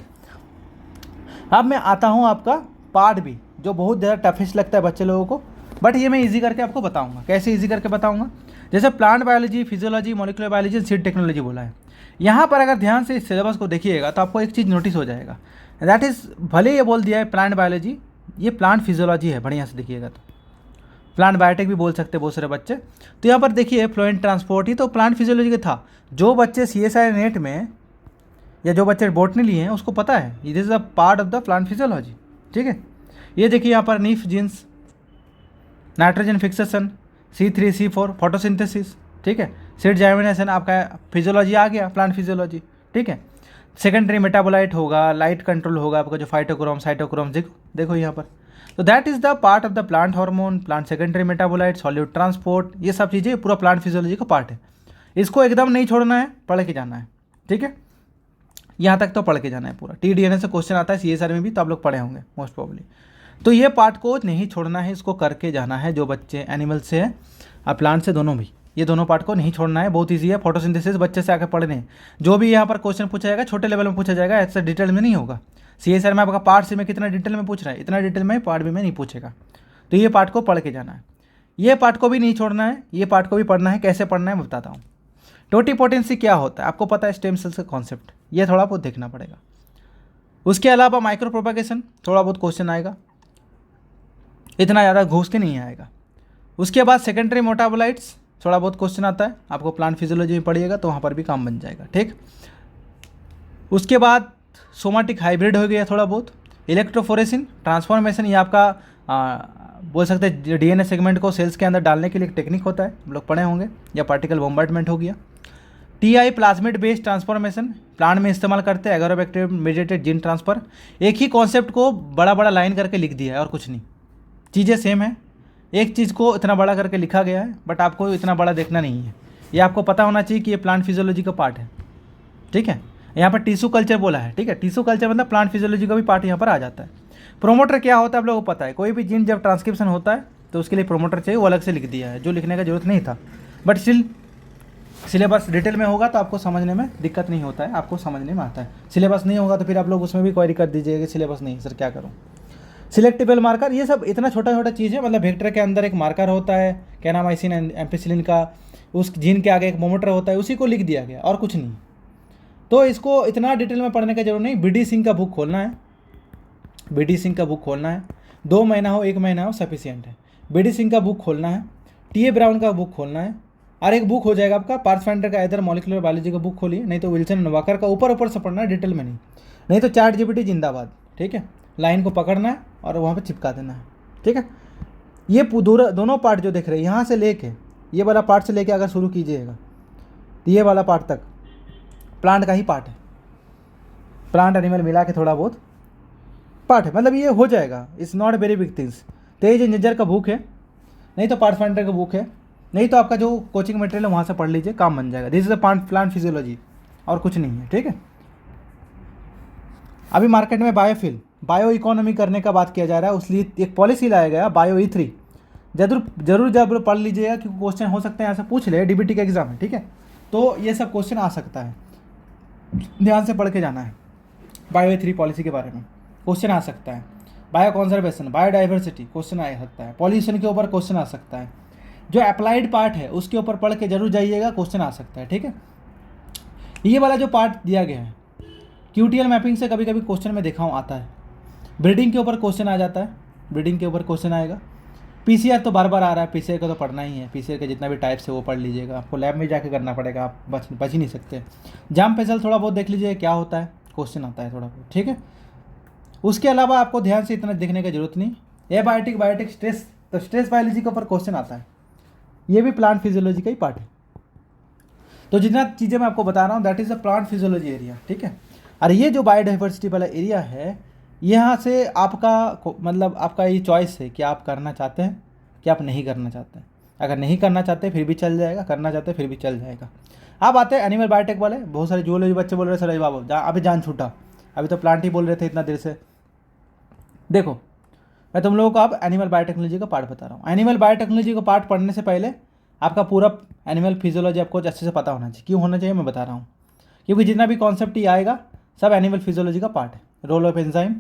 अब मैं आता हूँ आपका पार्ट भी, जो बहुत ज़्यादा टफेस्ट लगता है बच्चे लोगों को, बट ये मैं इजी करके आपको बताऊँगा। कैसे इजी करके बताऊँगा, जैसे plant biology, physiology, molecular biology, seed technology बोला है। यहाँ पर अगर ध्यान से इस सिलेबस को देखिएगा तो आपको एक चीज़ नोटिस हो जाएगा, दैट इज़, भले ये बोल दिया है प्लांट बायोलॉजी, ये प्लांट फिजियोलॉजी है, बढ़िया से देखिएगा तो प्लांट बायोटेक भी बोल सकते हैं बहुत सारे बच्चे। तो यहाँ पर देखिए फ्लोएंट ट्रांसपोर्ट, ये तो प्लांट फिजियोलॉजी का था। जो बच्चे CSIR नेट में या जो बच्चे बोटनी लिए हैं उसको पता है this is a part of the plant physiology, ठीक है। ये देखिए यहाँ पर nif genes, nitrogen fixation, C3C4 photosynthesis, ठीक है। सीड जर्मिनेशन, आपका फिजियोलॉजी आ गया, प्लांट फिजियोलॉजी, ठीक है। सेकेंडरी मेटाबोलाइट होगा, लाइट कंट्रोल होगा, आपका जो फाइटोक्रोम साइटोक्रोम, देखो यहाँ पर। तो that is the part of the plant hormone, plant secondary metabolite, solute transport, ये सब चीज़ें पूरा प्लांट फिजियोलॉजी का पार्ट है। इसको एकदम नहीं छोड़ना है, पढ़ के जाना है, ठीक है। यहाँ तक तो पढ़ के जाना है पूरा। TDNA से क्वेश्चन आता है CSR में भी, तो आप लोग पढ़े होंगे मोस्ट प्रॉब्ली। तो ये पार्ट को नहीं छोड़ना है, इसको करके जाना है। जो बच्चे एनिमल से है और प्लांट से, दोनों भी, ये दोनों पार्ट को नहीं छोड़ना है। बहुत ईजी है। फोटोसिंथेसिस बच्चे से आकर पढ़ने, जो भी यहाँ पर क्वेश्चन पूछा जाएगा छोटे लेवल में पूछा जाएगा, ऐसा डिटेल में नहीं होगा। CSR में आपका पार्ट सी में कितना डिटेल में पूछ रहा है, इतना डिटेल में पार्ट बी में नहीं पूछेगा। तो ये पार्ट को पढ़ के जाना है, ये पार्ट को भी नहीं छोड़ना है, ये पार्ट को भी पढ़ना है। कैसे पढ़ना है मैं बताता हूँ। टोटिपोटेंसी क्या होता है आपको पता है, स्टेम सेल्स का कॉन्सेप्ट, ये थोड़ा बहुत देखना पड़ेगा। उसके अलावा माइक्रो प्रोपागेशन थोड़ा बहुत क्वेश्चन आएगा, इतना ज़्यादा घुस के नहीं आएगा। उसके बाद सेकेंडरी मेटाबोलाइट्स थोड़ा बहुत क्वेश्चन आता है, आपको प्लांट फिजियोलॉजी में पढ़िएगा तो वहाँ पर भी काम बन जाएगा, ठीक। उसके बाद सोमाटिक हाइब्रिड हो गया थोड़ा बहुत, इलेक्ट्रोफोरेसिन ट्रांसफॉर्मेशन, ये आपका बोल सकते हैं DNA सेगमेंट को सेल्स के अंदर डालने के लिए एक टेक्निक होता है, हम लोग पढ़े होंगे। या पार्टिकल बॉम्बार्डमेंट हो गया। TI plasmid based transformation, plant में इस्तेमाल करते हैं एगारोबैक्टीरियम मीडिएटेड जीन ट्रांसफर। एक ही कॉन्सेप्ट को बड़ा बड़ा लाइन करके लिख दिया है और कुछ नहीं, चीज़ें सेम है। एक चीज़ को इतना बड़ा करके लिखा गया है, बट आपको इतना बड़ा देखना नहीं है। ये आपको पता होना चाहिए कि ये प्लांट फिजियोलॉजी का पार्ट है, ठीक है। यहाँ पर टिश्यू कल्चर बोला है, ठीक है। टिश्यू कल्चर मतलब प्लांट फिजियोलॉजी का भी पार्ट यहाँ पर आ जाता है। प्रोमोटर क्या होता है आप लोगों को पता है, कोई भी जीन जब ट्रांसक्रिप्शन होता है तो उसके लिए प्रोमोटर चाहिए, वो अलग से लिख दिया है, जो लिखने का जरूरत नहीं था। बट स्टिल सिलेबस डिटेल में होगा तो आपको समझने में दिक्कत नहीं होता है, आपको समझने में आता है। सिलेबस नहीं होगा तो फिर आप लोग उसमें भी क्वेरी कर दीजिएगा कि सिलेबस नहीं सर क्या करूँ। सिलेक्टेबल मार्कर, ये सब इतना छोटा छोटा चीज़ है, मतलब वेक्टर के अंदर एक मार्कर होता है कैनामाइसिन एम्पिसिलिन का, उस जीन के आगे एक मोमोटर होता है, उसी को लिख दिया गया और कुछ नहीं। तो इसको इतना डिटेल में पढ़ने का जरूरत नहीं। BD सिंह का बुक खोलना है, BD सिंह का बुक खोलना है, 2 महीना हो 1 महीना हो सफिशियंट है। BD सिंह का बुक खोलना है, TA ब्राउन का बुक खोलना है, और एक बुक हो जाएगा आपका पार्थफाइंडर का, इधर मॉलिक्यूलर बायोलॉजी का बुक खोलिए, नहीं तो विल्सन एंड वाकर का ऊपर से पढ़ना है, डिटेल में नहीं तो ChatGPT जिंदाबाद, ठीक है। लाइन को पकड़ना है और वहाँ पे चिपका देना है, ठीक है। ये दोनों पार्ट जो देख रहे हैं, यहाँ से लेके ये वाला पार्ट से लेके अगर शुरू कीजिएगा तो ये वाला पार्ट तक प्लांट का ही पार्ट है। प्लांट एनिमल मिला के थोड़ा बहुत पार्ट है, मतलब ये हो जाएगा। It's not very big things. Tej engineer का बुक है, नहीं तो पार्थफाइंडर का बुक है, नहीं तो आपका जो कोचिंग मटेरियल है वहाँ से पढ़ लीजिए, काम बन जाएगा। This is the plant physiology और कुछ नहीं है, ठीक है। अभी मार्केट में बायो इकोनॉमी करने का बात किया जा रहा है, उसलिए एक पॉलिसी लाया गया बायो E3। जरूर पढ़ लीजिएगा क्योंकि क्वेश्चन हो सकते हैं, ऐसा पूछ ले DBT का एग्जाम है, ठीक है। तो ये सब क्वेश्चन आ सकता है, ध्यान से पढ़ के जाना है। बायो E3 पॉलिसी के बारे में क्वेश्चन आ सकता है। बायो कंजर्वेशन, बायोडाइवर्सिटी क्वेश्चन आ सकता है। पॉल्यूशन के ऊपर क्वेश्चन आ सकता है। जो अप्लाइड पार्ट है उसके ऊपर पढ़ के जरूर जाइएगा, क्वेश्चन आ सकता है, ठीक है। ये वाला जो पार्ट दिया गया है QTL मैपिंग से कभी कभी क्वेश्चन में देखा हूँ आता है। ब्रीडिंग के ऊपर क्वेश्चन आ जाता है, ब्रीडिंग के ऊपर क्वेश्चन आएगा। PCR तो बार बार आ रहा है, PCR का तो पढ़ना ही है। PCR के जितना भी टाइप्स है वो पढ़ लीजिएगा, आपको लैब में जाके करना पड़ेगा, आप बच ही नहीं सकते। जाम पेसल थोड़ा बहुत देख लीजिए क्या होता है, क्वेश्चन आता है थोड़ा बहुत, ठीक है। उसके अलावा आपको ध्यान से इतना देखने की जरूरत नहीं। एबायोटिक स्ट्रेस, तो स्ट्रेस बायोलॉजी के ऊपर क्वेश्चन आता है, ये भी प्लांट फिजियोलॉजी का ही पार्ट है। तो जितना चीज़ें मैं आपको बता रहा हूँ that is a plant physiology area, ठीक है। और ये जो बायोडाइवर्सिटी वाला एरिया है, यहाँ से आपका मतलब आपका ये चॉइस है कि आप करना चाहते हैं कि आप नहीं करना चाहते हैं। अगर नहीं करना चाहते फिर भी चल जाएगा, करना चाहते फिर भी चल जाएगा। अब आते हैं एनिमल बायोटेक वाले। बहुत सारे जूलॉजी बच्चे बोल रहे सर बाबू अभी जान छूटा, अभी तो प्लांट ही बोल रहे थे इतना देर से। देखो मैं तुम लोगों को अब एनिमल बायोटेक्नोलॉजी का पार्ट बता रहा हूँ। एनिमल बायोटेक्नोलॉजी का पार्ट पढ़ने से पहले आपका पूरा एनिमल फिजियोलॉजी आपको अच्छे से पता होना चाहिए। क्यों होना चाहिए मैं बता रहा हूँ, क्योंकि जितना भी कॉन्सेप्ट ही आएगा सब एनिमल फिजियोलॉजी का पार्ट है। Role of enzyme,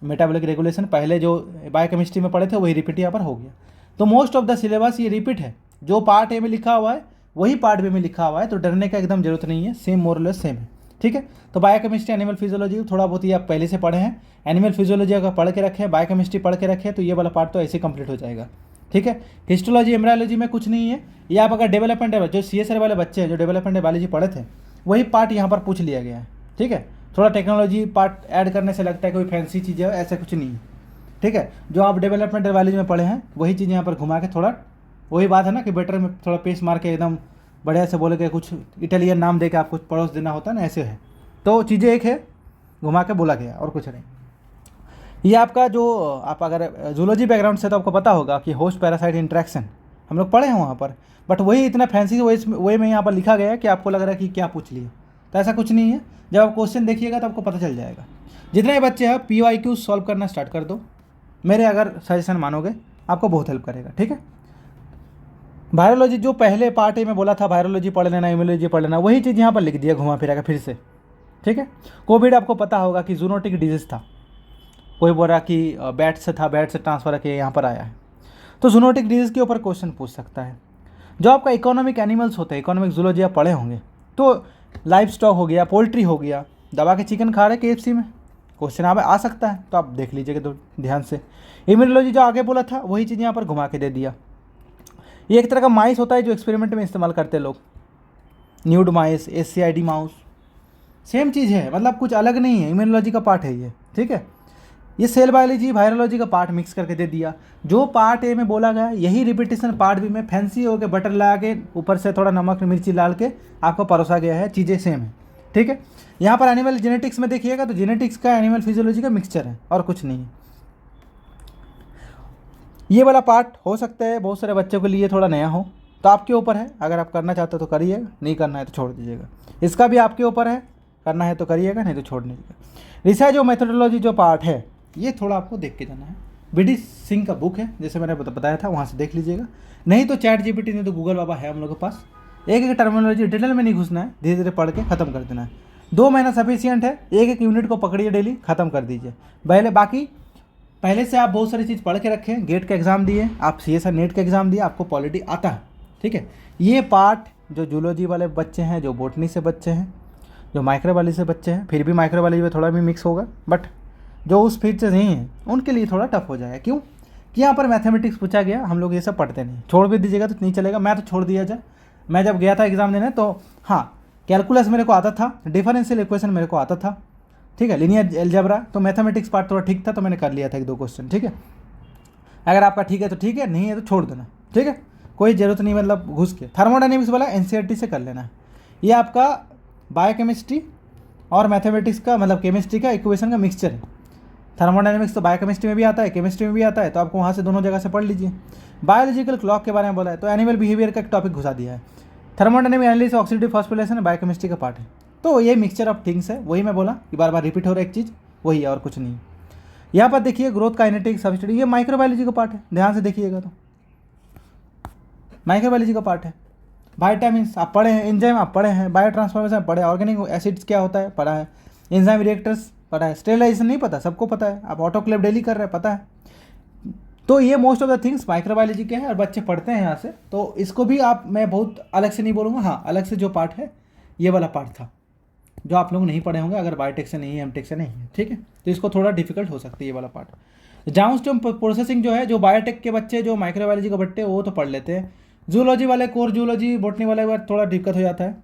metabolic regulation, पहले जो बायोकेमिस्ट्री में पढ़े थे वही रिपीट यहाँ पर हो गया। तो मोस्ट ऑफ द सिलेबस ये रिपीट है, जो पार्ट ए में लिखा हुआ है वही पार्ट बी में लिखा हुआ है, तो डरने का एकदम जरूरत नहीं है, सेम मोरलेस सेम है, ठीक है। तो बायोकेमिस्ट्री, एनिमल फिजियोलॉजी थोड़ा बहुत ही आप पहले से पढ़े हैं। एनिमल फिजियोलॉजी अगर पढ़ के रखें, बायोकेमिस्ट्री पढ़ के रखें, तो ये वाला पार्ट तो ऐसे कंप्लीट हो जाएगा, ठीक है। हिस्टोलॉजी एम्ब्रायोलॉजी में कुछ नहीं है। ये आप अगर डेवलपमेंट जो CSR वाले बच्चे हैं जो डेवलपमेंट बायोलॉजी पढ़े थे वही पार्ट यहाँ पर पूछ लिया गया है, ठीक है। थोड़ा टेक्नोलॉजी पार्ट ऐड करने से लगता है कोई फैंसी चीज़ है, ऐसा कुछ नहीं है, ठीक है। जो आप डेवलपमेंट बायोलॉजी में पढ़े हैं वही चीज़ यहाँ पर घुमा के थोड़ा, वही बात है ना कि बेटर में थोड़ा पेस्ट मार के एकदम बढ़िया से बोले के कुछ इटालियन नाम दे के आपको पड़ोस देना होता है ना, ऐसे है। तो चीज़ें एक है, घुमा के बोला गया और कुछ नहीं। ये आपका जो आप अगर जूलॉजी बैकग्राउंड से तो आपको पता होगा कि होस्ट पैरासाइट इंट्रैक्शन हम लोग पढ़े हैं वहाँ पर, बट वही इतना फैंसी वे में यहाँ पर लिखा गया है कि आपको लग रहा है कि क्या पूछ लिए, तो ऐसा कुछ नहीं है। जब आप क्वेश्चन देखिएगा तो आपको पता चल जाएगा। जितने बच्चे हैं PYQ सॉल्व करना स्टार्ट कर दो, मेरे अगर सजेशन मानोगे आपको बहुत हेल्प करेगा, ठीक है। वायरोलॉजी जो पहले पार्ट में बोला था वायरोलॉजी पढ़ लेना, इम्यूनोलॉजी पढ़ लेना, वही चीज़ यहाँ पर लिख दिया घुमा फिरा के फिर से, ठीक है। कोविड आपको पता होगा कि जूनोटिक डिजीज़ था, कोई बोल रहा कि बैट से था, बैट से ट्रांसफ़र करके यहाँ पर आया है, तो जूनोटिक डिजीज़ के ऊपर क्वेश्चन पूछ सकता है। जो आपका इकोनॉमिक एनिमल्स होते हैं, इकोनॉमिक जूलॉजी आप पढ़े होंगे, तो लाइफ स्टॉक हो गया, पोल्ट्री हो गया, दबा के चिकन खा रहे KFC में, क्वेश्चन यहाँ आ सकता है, तो आप देख लीजिएगा तो ध्यान से। इम्यूनोलॉजी जो आगे बोला था वही चीज़ यहाँ पर घुमा के दे दिया। ये एक तरह का माइस होता है जो एक्सपेरिमेंट में इस्तेमाल करते हैं लोग, न्यूड माइस, SCID माउस, सेम चीज़ है, मतलब कुछ अलग नहीं है, इम्यूनोलॉजी का पार्ट है ये, ठीक है। ये सेल बायोलॉजी वायरोलॉजी का पार्ट मिक्स करके दे दिया। जो पार्ट ए में बोला गया यही रिपीटेशन पार्ट बी में फैंसी हो के बटर लगा के ऊपर से थोड़ा नमक मिर्ची डाल के आपको परोसा गया है, चीज़ें सेम है, ठीक है। यहाँ पर एनिमल जेनेटिक्स में देखिएगा तो जेनेटिक्स का एनिमल फिजियोलॉजी का मिक्सचर है और कुछ नहीं है। ये वाला पार्ट हो सकता है बहुत सारे बच्चों के लिए थोड़ा नया हो, तो आपके ऊपर है, अगर आप करना चाहते हो तो करिएगा, नहीं करना है तो छोड़ दीजिएगा। इसका भी आपके ऊपर है, करना है तो करिएगा, नहीं तो छोड़ दीजिएगा। रिसर्च और मेथोडोलॉजी जो पार्ट है ये थोड़ा आपको देख के जाना है। BD सिंह का बुक है, जैसे मैंने बताया था, वहाँ से देख लीजिएगा, नहीं तो ChatGPT, नहीं तो गूगल बाबा है हम लोग के पास। एक एक टर्मिनोलॉजी डिटेल में नहीं घुसना है, धीरे धीरे पढ़ के ख़त्म कर देना है। 2 महीना सफिशियंट है, एक एक यूनिट को पकड़िए डेली, ख़त्म कर दीजिए। पहले से आप बहुत सारी चीज़ पढ़ के रखें, गेट का एग्ज़ाम दिए, आप CSR नेट का एग्ज़ाम दिए, आपको पॉलिटी आता है, ठीक है। ये पार्ट जो जूलॉजी वाले बच्चे हैं, जो बोटनी से बच्चे हैं, जो माइक्रोबायोलॉजी से बच्चे हैं, फिर भी माइक्रोबायोलॉजी में थोड़ा भी मिक्स होगा, बट जो उस फील्ड से नहीं है उनके लिए थोड़ा टफ हो जाएगा। क्यों कि यहाँ पर मैथमेटिक्स पूछा गया, हम लोग ये सब पढ़ते नहीं, छोड़ भी दीजिएगा तो नहीं चलेगा। मैं तो छोड़ दिया जाए, मैं जब गया था एग्ज़ाम देने तो हाँ, कैलकुलस मेरे को आता था, डिफरेंशियल इक्वेशन मेरे को आता था, ठीक है, लीनियर अलजेब्रा, तो मैथमेटिक्स पार्ट थोड़ा ठीक था, तो मैंने कर लिया था 1-2 क्वेश्चन, ठीक है। अगर आपका ठीक है तो ठीक है, नहीं है तो छोड़ देना, ठीक है, कोई ज़रूरत नहीं, मतलब घुस के। थर्मोडायनेमिक्स वाला NCERT से कर लेना है। ये आपका बायोकेमिस्ट्री और मैथमेटिक्स का, मतलब केमिस्ट्री का इक्वेशन का मिक्सचर है। थर्मोडायनेमिक्स तो बायोकेमिस्ट्री में भी आता है, केमिस्ट्री में भी आता है, तो आपको वहाँ से दोनों जगह से पढ़ लीजिए। बायोलॉजिकल क्लॉक के बारे में बोला है, तो एनिमल बिहेवियर का एक टॉपिक घुसा दिया है। Thermodynamic analysis oxidative phosphorylation biochemistry का पार्ट है। तो ये मिक्सचर ऑफ थिंग्स है, वही मैं बोला कि बार बार रिपीट हो रहा है एक चीज़, वही है और कुछ नहीं। यहाँ पर देखिए ग्रोथ काइनेटिक्स, सब्स्टिट्यूट, ये माइक्रोबायोलॉजी का पार्ट है, ध्यान से देखिएगा तो माइक्रोबायोलॉजी का पार्ट है। वाइटामिन्स आप पढ़े हैं, एंजाइम आप पढ़े हैं, बायो ट्रांसफॉर्मेशन पढ़े, ऑर्गेनिक एसिड्स क्या होता है पढ़ा है, एंजाइम रिएक्टर्स पता है, स्टेरिलाइजेशन नहीं पता, सबको पता है, आप ऑटोक्लेव डेली कर रहे हैं, पता है। तो ये most of the things microbiology के हैं और बच्चे पढ़ते हैं यहाँ से, तो इसको भी आप, मैं बहुत अलग से नहीं बोलूँगा, हाँ अलग से जो पार्ट है ये वाला पार्ट था जो आप लोग नहीं पढ़े होंगे अगर बायोटेक से नहीं है, एमटेक से नहीं है, ठीक है। तो इसको थोड़ा डिफिकल्ट हो सकती है ये वाला पार्ट। डाउनस्ट्रीम प्रोसेसिंग जो है, जो बायोटेक के बच्चे, जो माइक्रोबायोलॉजी के बच्चे वो तो पढ़ लेते हैं, जूलॉजी वाले, कोर जूलॉजी, बोटनी वाले बार थोड़ा दिक्कत हो जाता है,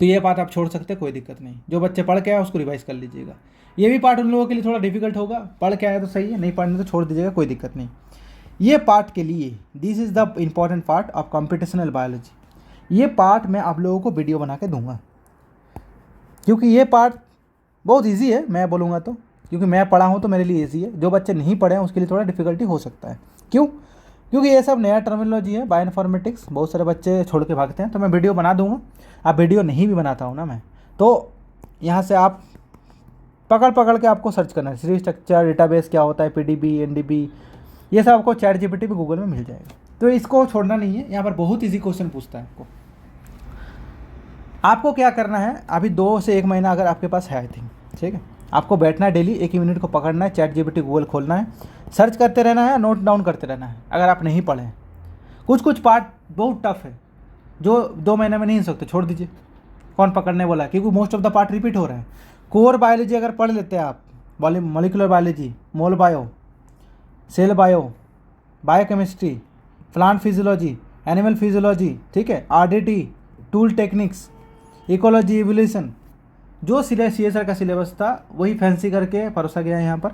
तो ये पार्ट आप छोड़ सकते हैं, कोई दिक्कत नहीं। जो बच्चे पढ़ के आए उसको रिवाइज कर लीजिएगा। ये भी पार्ट उन लोगों के लिए थोड़ा डिफिकल्ट होगा, पढ़ के आए तो सही है, नहीं पढ़ने तो छोड़ दीजिएगा, कोई दिक्कत नहीं। ये पार्ट के लिए this is the important part of computational biology. ये पार्ट मैं आप लोगों को वीडियो बना के दूंगा, क्योंकि ये पार्ट बहुत ईजी है, मैं बोलूँगा तो, क्योंकि मैं पढ़ा हूँ तो मेरे लिए ईजी है। जो बच्चे नहीं पढ़े हैं उसके लिए थोड़ा डिफिकल्टी हो सकता है। क्यों? क्योंकि ये सब नया टर्मिनोलॉजी है, बायो इन्फॉर्मेटिक्स, बहुत सारे बच्चे छोड़ के भागते हैं, तो मैं वीडियो बना दूंगा। आप वीडियो नहीं भी बनाता हूँ ना मैं, तो यहाँ से आप पकड़ के आपको सर्च करना है, सीरीज स्ट्रक्चर, डेटाबेस क्या होता है, PDB, NDB, ये सब आपको ChatGPT पे गूगल में मिल जाएगा। तो इसको छोड़ना नहीं है, यहाँ पर बहुत ईजी क्वेश्चन पूछता है आपको क्या करना है, अभी 2 से 1 महीना अगर आपके पास है, आई थिंक, ठीक है, आपको बैठना है डेली, 1 मिनट को पकड़ना है, ChatGPT गूगल खोलना है, सर्च करते रहना है, नोट डाउन करते रहना है। अगर आप नहीं पढ़े, कुछ पार्ट बहुत टफ है जो 2 महीने में नहीं सकते, छोड़ दीजिए, कौन पकड़ने वाला है, क्योंकि most of the part repeat हो रहा है। कोर बायोलॉजी अगर पढ़ लेते हैं आप, molecular biology, mol bio, cell bio, biochemistry, plant physiology, animal physiology, ठीक है, RDT, tool techniques, ecology, evolution, जो CSR का सिलेबस था वही फैंसी करके परोसा गया है यहाँ पर।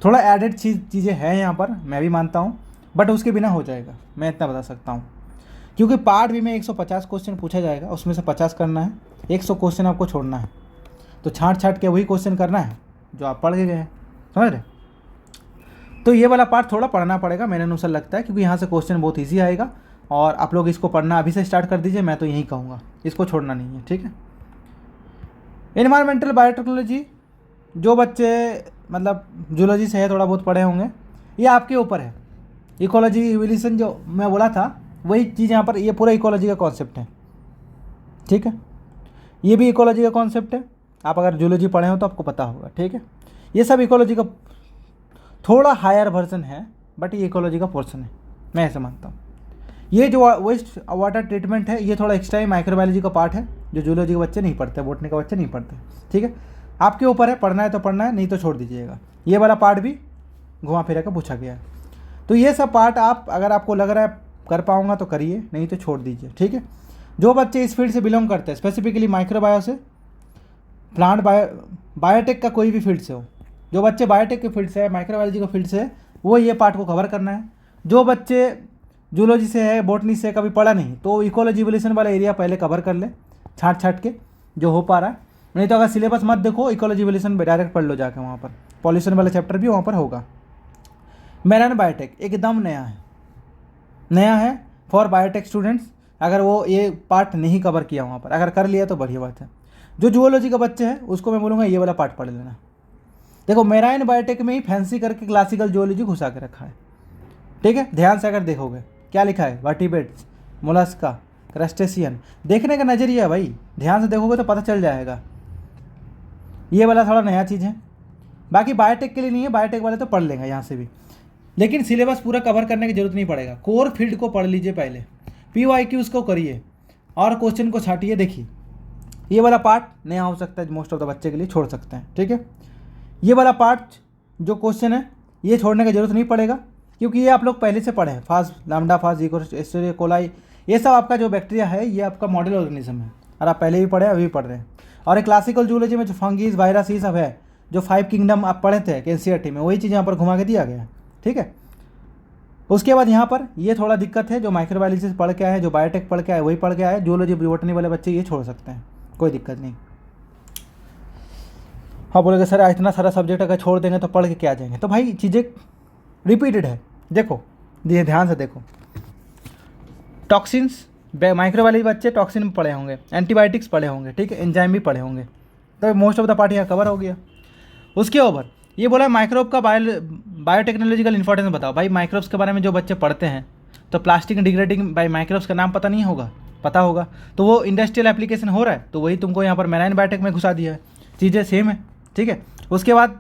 थोड़ा एडेड चीज़ें हैं यहाँ पर, मैं भी मानता हूँ, बट उसके बिना हो जाएगा, मैं इतना बता सकता हूँ। क्योंकि पार्ट भी में 150 क्वेश्चन पूछा जाएगा, उसमें से 50 करना है, 100 क्वेश्चन आपको छोड़ना है। तो छाँट के वही क्वेश्चन करना है जो आप पढ़ के गए हैं, समझ रहे। तो ये वाला पार्ट थोड़ा पढ़ना पड़ेगा मेरे अनुसार लगता है, क्योंकि यहाँ से क्वेश्चन बहुत ईजी आएगा और आप लोग इसको पढ़ना अभी से स्टार्ट कर दीजिए, मैं तो यही कहूँगा, इसको छोड़ना नहीं है, ठीक है। एनवायरमेंटल बायोटेक्नोलॉजी, जो बच्चे मतलब जूलॉजी से है थोड़ा बहुत पढ़े होंगे, ये आपके ऊपर है। इकोलॉजी, इवोल्यूशन जो मैं बोला था वही चीज़ यहाँ पर, ये पूरा इकोलॉजी का कॉन्सेप्ट है, ठीक है। ये भी इकोलॉजी का कॉन्सेप्ट है, आप अगर जूलॉजी पढ़े हो तो आपको पता होगा, ठीक है। ये सब इकोलॉजी का थोड़ा हायर वर्जन है, बट ये इकोलॉजी का पोर्शन है, मैं ऐसा मानता हूँ। ये जो वेस्ट वाटर ट्रीटमेंट है ये थोड़ा एक्स्ट्रा ही माइक्रोबायोलॉजी का पार्ट है, जो जूलॉजी के बच्चे नहीं पढ़ते, बॉटनी के बच्चे नहीं पढ़ते, ठीक है। आपके ऊपर है, पढ़ना है तो पढ़ना है, नहीं तो छोड़ दीजिएगा। ये वाला पार्ट भी घुमा फिरा कर पूछा गया है। तो ये सब पार्ट आप अगर आपको लग रहा है कर पाऊँगा तो करिए, नहीं तो छोड़ दीजिए, ठीक है। जो बच्चे इस फील्ड से बिलोंग करते हैं, स्पेसिफिकली माइक्रोबायो से, प्लांट बायोटेक का कोई भी फील्ड से हो, जो बच्चे बायोटेक के फील्ड से है, माइक्रोबायोलॉजी के फील्ड से है, वो ये पार्ट को कवर करना है। जो बच्चे जूलॉजी से है, बॉटनी से कभी पढ़ा नहीं, तो इकोलॉजी इवोल्यूशन वाला एरिया पहले कवर कर ले, छाँट के जो हो पा रहा है। नहीं तो अगर सिलेबस मत देखो, इकोलॉजी इवोल्यूशन डायरेक्ट पढ़ लो जाके, वहाँ पर पॉल्यूशन वाला चैप्टर भी वहाँ पर होगा। मेरान बायोटेक एकदम नया है फॉर बायोटेक स्टूडेंट्स। अगर वो ये पार्ट नहीं कवर किया वहाँ पर, अगर कर लिया तो बढ़िया बात है। जो जूलॉजी का बच्चे हैं उसको मैं बोलूँगा ये वाला पार्ट पढ़ लेना। देखो मेराइन बायोटेक में ही फैंसी करके क्लासिकल जूलॉजी घुसा के रखा है, ठीक है। ध्यान से अगर देखोगे क्या लिखा है, वर्टिब्रेट्स, मोलस्का, क्रस्टेशियन, देखने का नज़रिया है भाई, ध्यान से देखोगे तो पता चल जाएगा। ये वाला थोड़ा नया चीज़ है, बाकी बायोटेक के लिए नहीं है, बायोटेक वाले तो पढ़ लेंगे यहाँ से भी, लेकिन सिलेबस पूरा कवर करने की जरूरत नहीं पड़ेगा। कोर फील्ड को पढ़ लीजिए पहले, PYQs को करिए और क्वेश्चन को छाटिए, देखिए। ये वाला पार्ट नया हो सकता है, मोस्ट ऑफ द बच्चे के लिए छोड़ सकते हैं, ठीक है। ये वाला पार्ट जो क्वेश्चन है ये छोड़ने की जरूरत नहीं पड़ेगा, क्योंकि ये आप लोग पहले से पढ़े हैं। फाज, लैम्डा, फाज, एस्टेरिया कोलाई, ये सब आपका जो बैक्टीरिया है ये आपका मॉडल ऑर्गेनिज्म है, और आप पहले भी पढ़े अभी भी पढ़ रहे हैं। और एक क्लासिकल जूलॉजी में जो फंगीज, वायरस, ये सब है, जो 5 किंगडम आप पढ़े थे NCERT में, वही चीज़ यहाँ पर घुमा के दिया गया है, ठीक है। उसके बाद यहाँ पर ये थोड़ा दिक्कत है, जो माइक्रोबायोलॉजी से पढ़ के आए, जो बायोटेक पढ़ के आए वही पढ़ के आए, जूलॉजी बॉटनी वाले बच्चे ये छोड़ सकते हैं, कोई दिक्कत नहीं। हाँ बोलेगे सर इतना सारा सब्जेक्ट अगर छोड़ देंगे तो पढ़ के क्या जाएंगे, तो भाई चीज़ें रिपीटेड है। देखो ये ध्यान से देखो, टॉक्सिन्स, माइक्रोबायोलॉजी बच्चे टॉक्सिन पढ़े होंगे, एंटीबायोटिक्स पढ़े होंगे, ठीक है, एंजाइम भी पढ़े होंगे, तो मोस्ट ऑफ द पार्ट यहाँ कवर हो गया। उसके ऊपर ये बोला माइक्रोब का बायोटेक्नोलॉजिकल इंपॉर्टेंस बताओ। भाई माइक्रोब्स के बारे में जो बच्चे पढ़ते हैं तो प्लास्टिक डिग्रेडिंग बाई माइक्रोब्स का नाम पता नहीं होगा, पता होगा, तो वो इंडस्ट्रियल एप्लीकेशन हो रहा है, तो वही तुमको यहाँ पर मेराइन बायोटेक में घुसा दिया है, चीज़ें सेम है, ठीक है। उसके बाद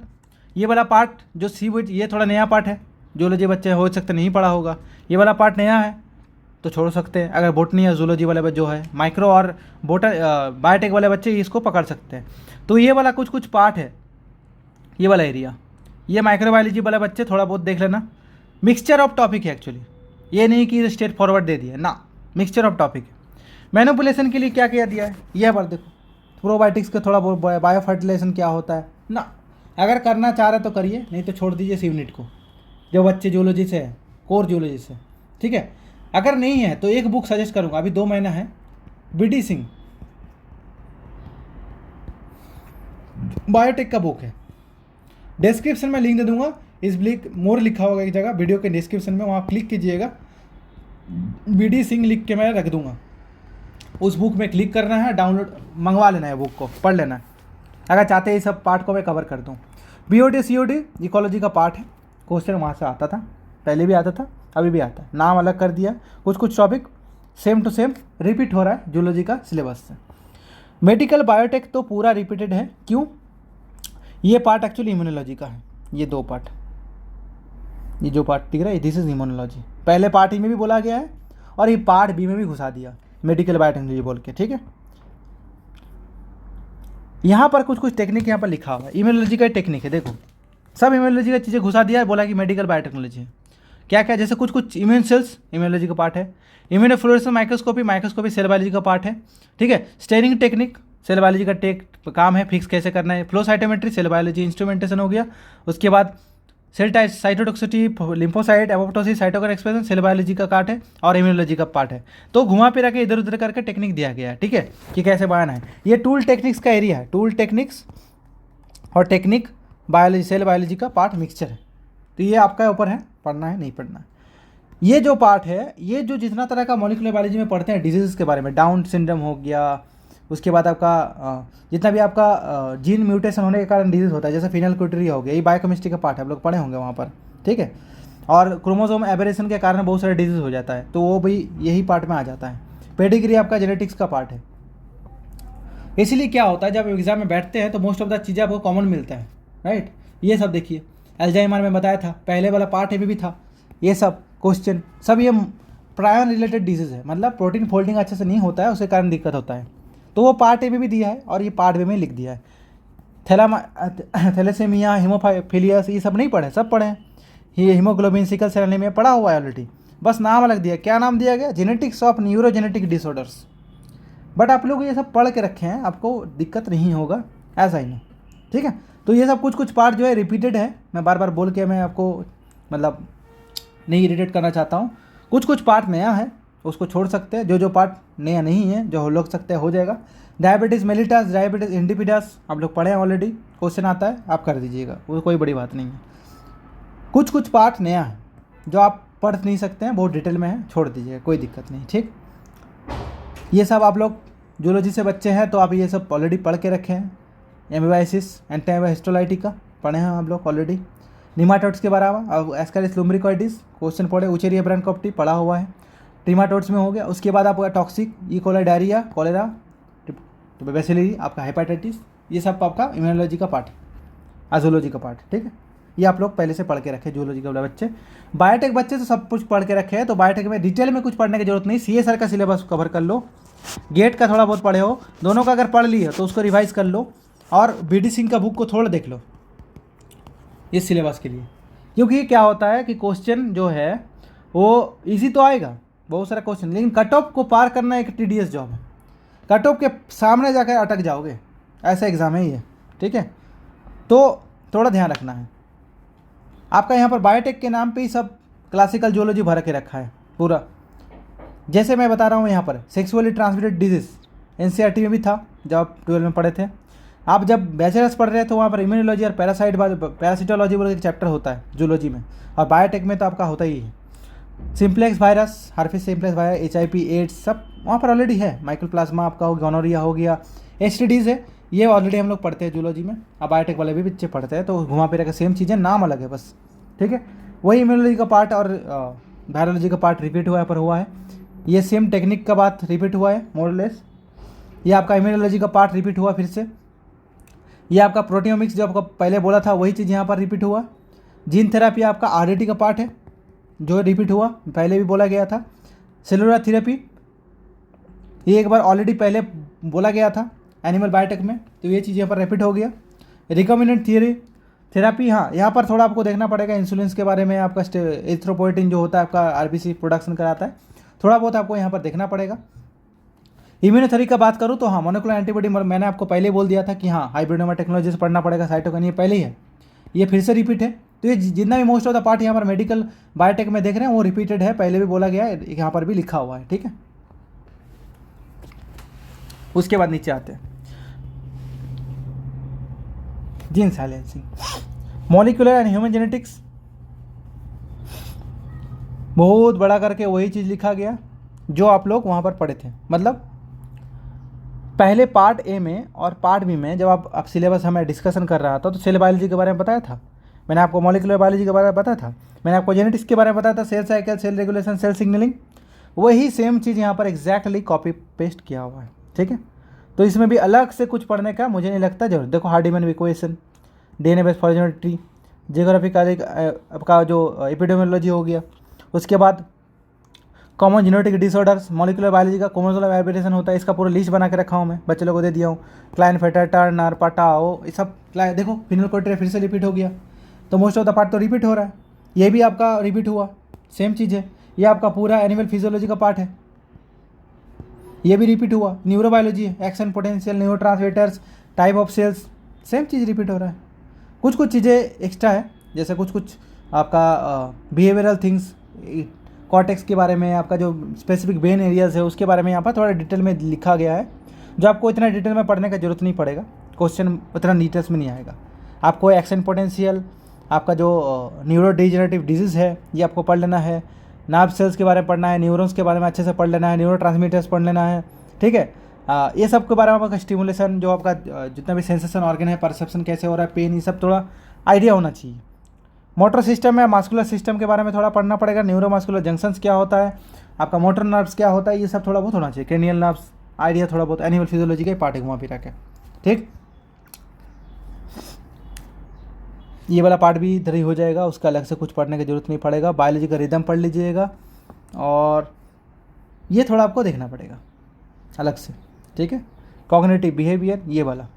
ये वाला पार्ट जो सीवीड, ये थोड़ा नया पार्ट है, जूलॉजी बच्चे हो सकते नहीं पढ़ा होगा, ये वाला पार्ट नया है तो छोड़ सकते हैं। अगर बॉटनी या जूलॉजी वाले जो है, माइक्रो और बायोटेक वाले बच्चे इसको पकड़ सकते हैं। तो ये वाला कुछ पार्ट है, ये वाला एरिया, ये माइक्रोबायोलॉजी वाले बच्चे थोड़ा बहुत देख लेना। मिक्सचर ऑफ टॉपिक है एक्चुअली, ये नहीं कि स्ट्रेट फॉरवर्ड दे दिया ना, मिक्सचर ऑफ टॉपिक है। मैनिपुलेशन के लिए क्या किया दिया है, यह बार देखो, प्रोबायोटिक्स का थोड़ा बहुत, बायो फर्टिलाइजेशन क्या होता है ना, अगर करना चाह रहे तो करिए, नहीं तो छोड़ दीजिए सीवनीट को, जो बच्चे जूलॉजी से है, कोर जूलॉजी से, ठीक है। अगर नहीं है तो एक बुक सजेस्ट करूँगा, अभी 2 महीना है, BD सिंह बायोटेक का बुक है, डिस्क्रिप्शन में लिंक दे दूंगा, इस ब्लिक मोर लिखा होगा एक जगह वीडियो के डिस्क्रिप्शन में, वहाँ क्लिक कीजिएगा, BD सिंह लिख के मैं रख दूंगा, उस बुक में क्लिक करना है, डाउनलोड मंगवा लेना है, बुक को पढ़ लेना है, अगर चाहते हैं इस सब पार्ट को मैं कवर कर दूँ। BOD COD इकोलॉजी का पार्ट है, क्वेश्चन वहाँ से आता था, पहले भी आता था, अभी भी आता है, नाम अलग कर दिया, कुछ topic same to same repeat हो रहा है जूलॉजी का सिलेबस से। मेडिकल बायोटेक तो पूरा रिपीटेड है, क्यों, ये पार्ट एक्चुअली इम्यूनोलॉजी का है, ये 2 पार्ट, ये जो पार्ट दिख रहा है दिस इज इम्यूनोलॉजी, पहले पार्ट ई में भी बोला गया है और ये पार्ट बी में भी घुसा दिया मेडिकल बायोटेक्नोलॉजी बोल के, ठीक है। यहाँ पर कुछ टेक्निक यहाँ पर लिखा हुआ है, इम्यूनोलॉजी का टेक्निक है, देखो सब इम्यूनोलॉजी का चीज़ें घुसा दिया है, बोला कि मेडिकल बायोटेक्नोलॉजी है, क्या क्या, जैसे कुछ कुछ इम्यून सेल्स इम्यूनोलॉजी का पार्ट है, इम्यूनोफ्लोरेसेंस माइक्रोस्कोपी सेल बायोलॉजी का पार्ट है, ठीक है। स्टेरिंग टेक्निक सेल बायोलॉजी का काम है, फिक्स कैसे करना है। Flow cytometry cell biology instrumentation हो गया। उसके बाद cell cytotoxicity, lymphocyte, apoptosis, cytokine expression cell biology का पार्ट है और इम्यूनोलॉजी का पार्ट है। तो घुमा फिरा के इधर उधर करके टेक्निक दिया गया है, ठीक है, कि कैसे बनाना है। ये टूल टेक्निक्स का एरिया है, टूल टेक्निक्स और टेक्निक बायोलॉजी सेल बायोलॉजी का पार्ट मिक्सचर है। तो ये आपका ऊपर है, पढ़ना है नहीं पढ़ना है। ये जो पार्ट है, ये जो जितना तरह का मॉलिक्यूलर बायोलॉजी में पढ़ते हैं डिजीज़ के बारे में, डाउन सिंड्रोम हो गया, उसके बाद आपका जितना भी आपका जीन म्यूटेशन होने के कारण डिजीज़ होता है, जैसे फिनाइलकोटोरिया हो गया, ये बायोकेमिस्ट्री का पार्ट है, आप लोग पढ़े होंगे वहाँ पर, ठीक है। और क्रोमोसोम एबरेशन के कारण बहुत सारे डिजीज़ हो जाता है, तो वो भी यही पार्ट में आ जाता है। पेडिग्री आपका जेनेटिक्स का पार्ट है। इसीलिए क्या होता है, जब एग्जाम में बैठते हैं तो मोस्ट ऑफ द चीज़ें आपको कॉमन मिलता है, राइट। ये सब देखिए, अल्जाइमर में बताया था, पहले वाला पार्ट है भी था, ये सब क्वेश्चन सब ये प्रायन रिलेटेड डिजीज़ है, मतलब प्रोटीन फोल्डिंग अच्छे से नहीं होता है, उसके कारण दिक्कत होता है। तो वो पार्ट ए में भी दिया है और ये पार्ट बी में लिख दिया है। थैलेसेमिया, हीमोफिलियस, ये सब नहीं पढ़े, सब पढ़े हैं। ये हीमोग्लोबिन, सिकल सेल एनीमिया पढ़ा हुआ है ऑलरेडी, बस नाम अलग दिया। क्या नाम दिया गया? Genetics of neurogenetic disorders. But आप लोग ये सब पढ़ के रखे हैं, आपको दिक्कत नहीं होगा, ऐसा ही नहीं, ठीक है। तो ये सब कुछ कुछ पार्ट जो है रिपीटेड है, मैं बार बार बोल के मैं आपको मतलब नहीं इरिटेट करना चाहता हूँ। कुछ कुछ पार्ट नया है, उसको छोड़ सकते हैं। जो पार्ट नया नहीं है, जो लोग सकते हैं, हो जाएगा। डायबिटीज़ मेलिटस, डायबिटीज़ इंडिपिडस आप लोग पढ़े हैं ऑलरेडी, क्वेश्चन आता है आप कर दीजिएगा, वो कोई बड़ी बात नहीं है। कुछ कुछ पार्ट नया है जो आप पढ़ नहीं सकते हैं, बहुत डिटेल में है, छोड़ दीजिएगा, कोई दिक्कत नहीं, ठीक। ये सब आप लोग जूलॉजी से बच्चे हैं तो आप ये सब ऑलरेडी पढ़ के रखे हैं। एमीबाइसिस, एंटीहिस्टोलाइटिका पढ़े हैं आप लोग ऑलरेडी। निमाटोड्स के बारे में, अब एस्केरिस लुम्ब्रिकॉइडिस क्वेश्चन पढ़े। उचेरिया ब्रांकोप्टी पढ़ा हुआ है, ट्रिमाटोड्स में हो गया। उसके बाद आपका toxic, E coli, diarrhoea, cholera, तो बेसिलरी, आपका हेपेटाइटिस, ये सब आपका इम्यूनोलॉजी का पार्ट, एजोलॉजी का पार्ट, ठीक है। ये आप लोग पहले से पढ़ के रखे जूलॉजी के बच्चे। बायोटेक बच्चे तो सब कुछ पढ़ के रखे हैं, तो बायोटेक में डिटेल में कुछ पढ़ने की जरूरत नहीं। CSR का सिलेबस कवर कर लो, गेट का थोड़ा बहुत पढ़े हो, दोनों का अगर पढ़ लिया तो उसको रिवाइज कर लो, और BD सिंह का बुक को थोड़ा देख लो इस सिलेबस के लिए। क्योंकि क्या होता है कि क्वेश्चन जो है वो इजी तो आएगा, बहुत सारा क्वेश्चन, लेकिन कट ऑफ को पार करना एक TDS जॉब है। कट ऑफ के सामने जाकर अटक जाओगे, ऐसा एग्ज़ाम है ये, ठीक है। तो थोड़ा ध्यान रखना है। आपका यहाँ पर बायोटेक के नाम पे ही सब क्लासिकल जूलॉजी भर के रखा है पूरा। जैसे मैं बता रहा हूँ यहाँ पर सेक्सुअली ट्रांसमिटेड डिजीज़ NCERT में भी था जब आप 12 में पढ़े थे। आप जब बैचलर्स पढ़ रहे थे तो वहाँ पर इम्यूनोलॉजी और पैरासिटोलॉजी बोल के चैप्टर होता है जूलॉजी में, और बायोटेक में तो आपका होता ही है। Simplex virus, herpes simplex virus, HIV, AIDS सब वहाँ पर ऑलरेडी है। माइक्रोप्लाज्मा आपका हो, गोनोरिया हो गया, STDs है, ये ऑलरेडी हम लोग पढ़ते हैं जूलॉजी में। अब बायोटेक वाले भी बच्चे पढ़ते हैं, तो घुमा फिरा के सेम चीज़ें, नाम अलग है बस, ठीक है। वही इम्यूनोलॉजी का पार्ट और वायरोलॉजी का पार्ट रिपीट हुआ है पर हुआ है। ये सेम टेक्निक का बात रिपीट हुआ है मोरलेस। ये आपका इम्यूनोलॉजी का पार्ट रिपीट हुआ फिर से। ये आपका प्रोटियोमिक्स जो आपको पहले बोला था वही चीज़ यहाँ पर रिपीट हुआ। जीन थेरापी आपका RDT का पार्ट है जो रिपीट हुआ, पहले भी बोला गया था। सेलुलर थेरेपी ये एक बार ऑलरेडी पहले बोला गया था एनिमल बायोटेक में, तो ये चीज़ यहाँ पर रिपीट हो गया। रिकॉम्बिनेंट थेरापी, हाँ यहाँ पर थोड़ा आपको देखना पड़ेगा इंसुलिन के बारे में। आपका एरिथ्रोपोएटिन जो होता है आपका RBC प्रोडक्शन कराता है, थोड़ा बहुत आपको यहाँ पर देखना पड़ेगा। इम्यूनोथेरेपी का बात करूँ तो हाँ, मोनोक्लोनल एंटीबॉडी मैंने आपको पहले बोल दिया था कि हाँ हाइब्रिडोमा टेक्नोलॉजी से पढ़ना पड़ेगा। साइटोकाइन ये पहले ही है, ये फिर से रिपीट है। तो ये जितना भी मोस्ट ऑफ द पार्ट यहाँ पर मेडिकल बायोटेक में देख रहे हैं वो रिपीटेड है, पहले भी बोला गया है, यहाँ पर भी लिखा हुआ है, ठीक है। उसके बाद नीचे आते हैं gene silencing, molecular and human genetics, बहुत बड़ा करके वही चीज़ लिखा गया जो आप लोग वहाँ पर पढ़े थे। मतलब पहले पार्ट ए में और पार्ट बी में जब आप सिलेबस हमें डिस्कशन कर रहा था तो सेल बायोलॉजी के बारे में बताया था मैंने आपको, मॉलिक्यूलर बायोलॉजी के बारे में बताया था मैंने आपको, जेनेटिक्स के बारे में बताया था, cell cycle, cell regulation, cell signalling, वही सेम चीज़ यहाँ पर एग्जैक्टली कॉपी पेस्ट किया हुआ है, ठीक है। तो इसमें भी अलग से कुछ पढ़ने का मुझे नहीं लगता जरूर। देखो हार्डीमैन equation, DNA based formality, geographical आपका जो एपिडेमियोलॉजी हो गया, उसके बाद common genetic disorders, molecular biology का क्रोमोसोमल वेरिएशन होता है, इसका पूरा लिस्ट बना के रखा हूँ मैं, बच्चे लोगों को दे दिया हूँ। क्लाइनफेटर, टर्नर, पटाओ, ये सब देखो फिनोल्कोट्रिया फिर से रिपीट हो गया, तो मोस्ट ऑफ द पार्ट तो रिपीट हो रहा है। ये भी आपका रिपीट हुआ, सेम चीज़ है। ये आपका पूरा एनिमल फिजियोलॉजी का पार्ट है, ये भी रिपीट हुआ। न्यूरोबायोलॉजी है, action potential, neurotransmitters, type of cells, same चीज़ रिपीट हो रहा है। कुछ कुछ चीज़ें एक्स्ट्रा है, जैसे कुछ कुछ आपका बिहेवियरल थिंग्स, कॉर्टेक्स के बारे में, आपका जो स्पेसिफिक ब्रेन एरियाज है उसके बारे में यहाँ पर थोड़ा डिटेल में लिखा गया है, जो आपको इतना डिटेल में पढ़ने का जरूरत नहीं पड़ेगा, क्वेश्चन उतना डिटेल्स में नहीं आएगा। आपको एक्शन पोटेंशियल, आपका जो न्यूरो डिजेनरेटिव डिजीज़ है ये आपको पढ़ लेना है, नर्व सेल्स के बारे में पढ़ना है, न्यूरॉन्स के बारे में अच्छे से पढ़ लेना है, न्यूरो ट्रांसमीटर्स पढ़ लेना है, ठीक है। ये सब के बारे में आपका स्टिमुलेशन, जो आपका जितना भी सेंसेशन ऑर्गन है, परसेप्शन कैसे हो रहा है, पेन, ये सब थोड़ा आइडिया होना चाहिए। मोटर सिस्टम है, मास्कुलर सिस्टम के बारे में थोड़ा पढ़ना पड़ेगा, न्यूरोमास्कुलर जंक्शंस क्या होता है, आपका मोटर नर्व्स क्या होता है, ये सब थोड़ा बहुत होना चाहिए। क्रेनियल नर्व्स आइडिया थोड़ा बहुत, एनिमल फिजियोलॉजी का ही पार्ट है घुमा फिरा के, ठीक। ये वाला पार्ट भी इधर ही हो जाएगा, उसका अलग से कुछ पढ़ने की जरूरत नहीं पड़ेगा। बायोलॉजी का रिदम पढ़ लीजिएगा, और ये थोड़ा आपको देखना पड़ेगा अलग से, ठीक है। कॉग्निटिव बिहेवियर, ये वाला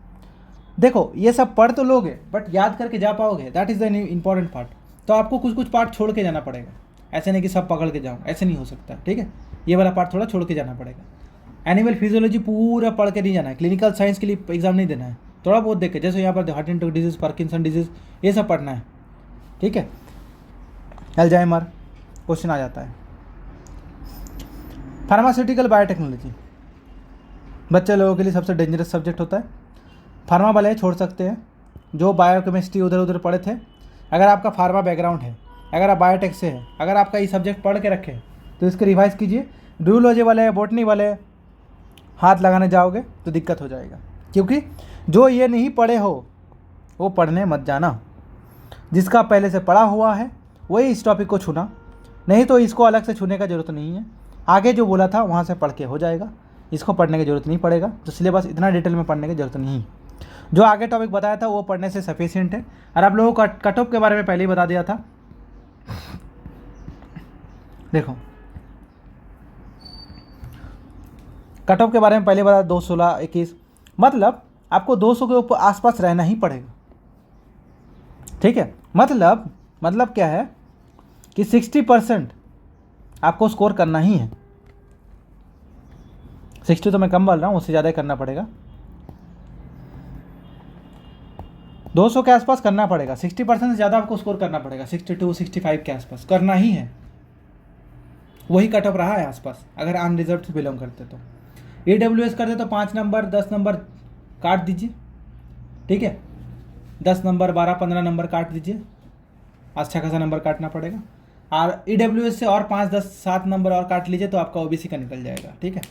देखो, ये सब पढ़ तो लोगे बट याद करके जा पाओगे, that is the important part. तो आपको कुछ कुछ पार्ट छोड़ के जाना पड़ेगा, ऐसे नहीं कि सब पकड़ के जाऊँ, ऐसे नहीं हो सकता, ठीक है। ये वाला पार्ट थोड़ा छोड़ के जाना पड़ेगा। एनिमल फिजियोलॉजी पूरा पढ़ के नहीं जाना है, क्लिनिकल साइंस के लिए एग्जाम नहीं देना है, थोड़ा बहुत देख के, जैसे यहाँ पर हंटिंगटन डिजीज़, पार्किंसन डिजीज़, ये सब पढ़ना है, ठीक है। अल्जाइमर क्वेश्चन आ जाता है। फार्मास्यूटिकल बायोटेक्नोलॉजी बच्चे लोगों के लिए सबसे डेंजरस सब्जेक्ट होता है। फार्मा वाले छोड़ सकते हैं, जो बायोकेमिस्ट्री उधर उधर पढ़े थे। अगर आपका फार्मा बैकग्राउंड है, अगर आप बायोटेक से है, अगर आपका ये सब्जेक्ट पढ़ के रखे तो इसको रिवाइज कीजिए। ड्यूलॉजी वाले, बॉटनी वाले हाथ लगाने जाओगे तो दिक्कत हो जाएगा, क्योंकि जो ये नहीं पढ़े हो वो पढ़ने मत जाना। जिसका पहले से पढ़ा हुआ है वही इस टॉपिक को छूना, नहीं तो इसको अलग से छूने का ज़रूरत नहीं है। आगे जो बोला था वहाँ से पढ़ के हो जाएगा, इसको पढ़ने की ज़रूरत नहीं पड़ेगा। तो सिलेबस इतना डिटेल में पढ़ने की ज़रूरत नहीं, जो आगे टॉपिक बताया था वो पढ़ने से सफिशिएंट है। और आप लोगों को कट ऑफ के बारे में पहले ही बता दिया था। देखो, कट ऑफ के बारे में पहले बता, 216, 21, मतलब आपको 200 के ऊपर आसपास रहना ही पड़ेगा, ठीक है। मतलब क्या है कि 60% आपको स्कोर करना ही है। 60 तो मैं कम बोल रहा हूँ, उससे ज़्यादा करना पड़ेगा। 200 के आसपास करना पड़ेगा, 60% से ज़्यादा आपको स्कोर करना पड़ेगा, 62, 65 के आसपास करना ही है। वही कट ऑफ रहा है आसपास, अगर अनरिजर्व से बिलोंग करते तो। AWS करते तो 5 नंबर 10 नंबर काट दीजिए, ठीक है। 10 नंबर 12-15 नंबर काट दीजिए, अच्छा खासा नंबर काटना पड़ेगा। और EWS से और 5, 10, 7 नंबर और काट लीजिए तो आपका OBC का निकल जाएगा, ठीक है।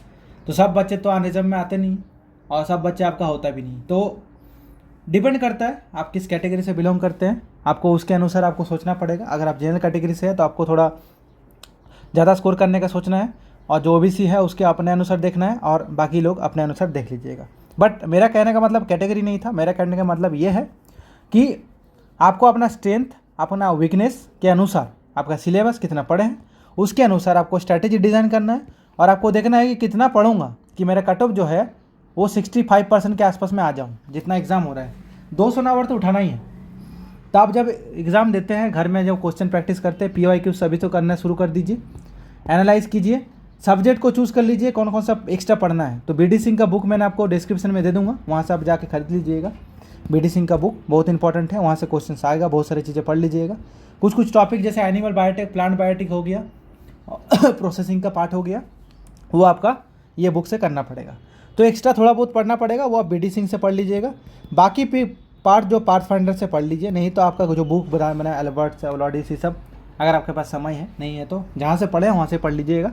तो सब बच्चे तो अनरिजर्व में आते नहीं, और सब बच्चे आपका होता भी नहीं। तो डिपेंड करता है आप किस कैटेगरी से बिलोंग करते हैं, आपको उसके अनुसार आपको सोचना पड़ेगा। अगर आप जनरल कैटेगरी से है तो आपको थोड़ा ज़्यादा स्कोर करने का सोचना है, और जो OBC है उसके अपने अनुसार देखना है, और बाकी लोग अपने अनुसार देख लीजिएगा। बट मेरा कहने का मतलब कैटेगरी नहीं था, मेरा कहने का मतलब ये है कि आपको अपना स्ट्रेंथ, अपना वीकनेस के अनुसार आपका सिलेबस कितना पढ़े हैं उसके अनुसार आपको स्ट्रैटेजी डिज़ाइन करना है, और आपको देखना है कि कितना पढ़ूंगा कि मेरा कट ऑफ जो है वो 65% के आसपास में आ जाऊँ, जितना एग्ज़ाम हो रहा है। 200 नंबर तो उठाना ही है। तो आप जब एग्ज़ाम देते हैं, घर में जब क्वेश्चन प्रैक्टिस करते हैं, PYQ सभी तो करना शुरू कर दीजिए, एनालाइज कीजिए, सब्जेक्ट को चूज़ कर लीजिए कौन कौन सा एक्स्ट्रा पढ़ना है। तो BD सिंह का बुक मैंने आपको डिस्क्रिप्शन में दे दूंगा, वहाँ से आप जाके खरीद लीजिएगा। BD सिंह का बुक बहुत इंपॉर्टेंट है, वहाँ से क्वेश्चन आएगा, बहुत सारी चीज़ें पढ़ लीजिएगा। कुछ टॉपिक जैसे एनिमल बायोटेक, प्लांट बायोटेक हो गया, प्रोसेसिंग का पार्ट हो गया, वो आपका ये बुक से करना पड़ेगा। तो एक्स्ट्रा थोड़ा बहुत पढ़ना पड़ेगा, वो आप BD सिंह से पढ़ लीजिएगा। बाकी पार्ट जो पाथफाइंडर से पढ़ लीजिए, नहीं तो आपका जो बुक बना एल्बर्ट अवलॉडिस, ये सब अगर आपके पास समय है, नहीं है तो जहाँ से पढ़े वहाँ से पढ़ लीजिएगा।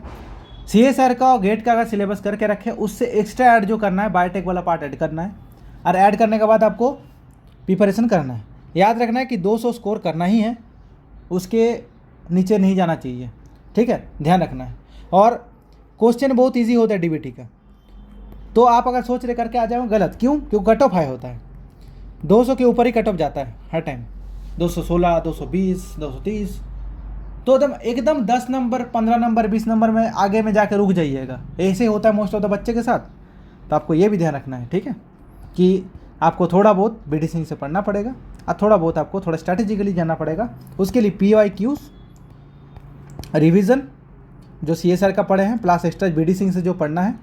CSR का और गेट का अगर सिलेबस करके रखें, उससे एक्स्ट्रा ऐड जो करना है, बायोटेक वाला पार्ट ऐड करना है, और ऐड करने के बाद आपको प्रिपरेशन करना है। याद रखना है कि 200 स्कोर करना ही है, उसके नीचे नहीं जाना चाहिए, ठीक है, ध्यान रखना है। और क्वेश्चन बहुत ईजी होता है DBT का, तो आप अगर सोच रहे करके आ जाओ गलत, क्यों? क्योंकि कट ऑफ हाई होता है, 200 के ऊपर ही कट ऑफ जाता है हर टाइम, 216, 220, 230, तो एकदम 10 नंबर, 15 नंबर, 20 नंबर में आगे में जाकर रुक जाइएगा। ऐसे होता है मोस्ट ऑफ द बच्चे के साथ। तो आपको ये भी ध्यान रखना है, ठीक है, कि आपको थोड़ा बहुत BD सिंह से पढ़ना पड़ेगा, और थोड़ा बहुत आपको थोड़ा स्ट्रैटेजिकली जाना पड़ेगा। उसके लिए PYQs रिवीजन जो CSR का पढ़े हैं प्लस एक्स्ट्रा BD सिंह से जो पढ़ना है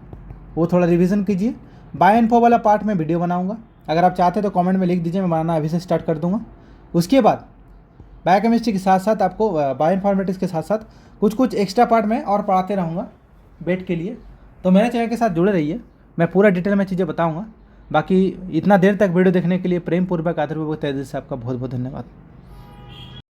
वो थोड़ा रिवीजन कीजिए। बायो इन्फो वाला पार्ट में वीडियो बनाऊंगा, अगर आप चाहते हैं तो कमेंट में लिख दीजिए, मैं बनाना अभी से स्टार्ट कर दूंगा। उसके बाद बायोकेमिस्ट्री के साथ साथ आपको बायो इन्फॉर्मेटिक्स के साथ साथ कुछ कुछ एक्स्ट्रा पार्ट में और पढ़ाते रहूँगा बेट के लिए। तो मेरे चैनल के साथ जुड़े रहिए, मैं पूरा डिटेल में चीज़ें बताऊँगा। बाकी इतना देर तक वीडियो देखने के लिए प्रेम पूर्वक आदरपूर्वक तहे दिल से आपका बहुत बहुत धन्यवाद।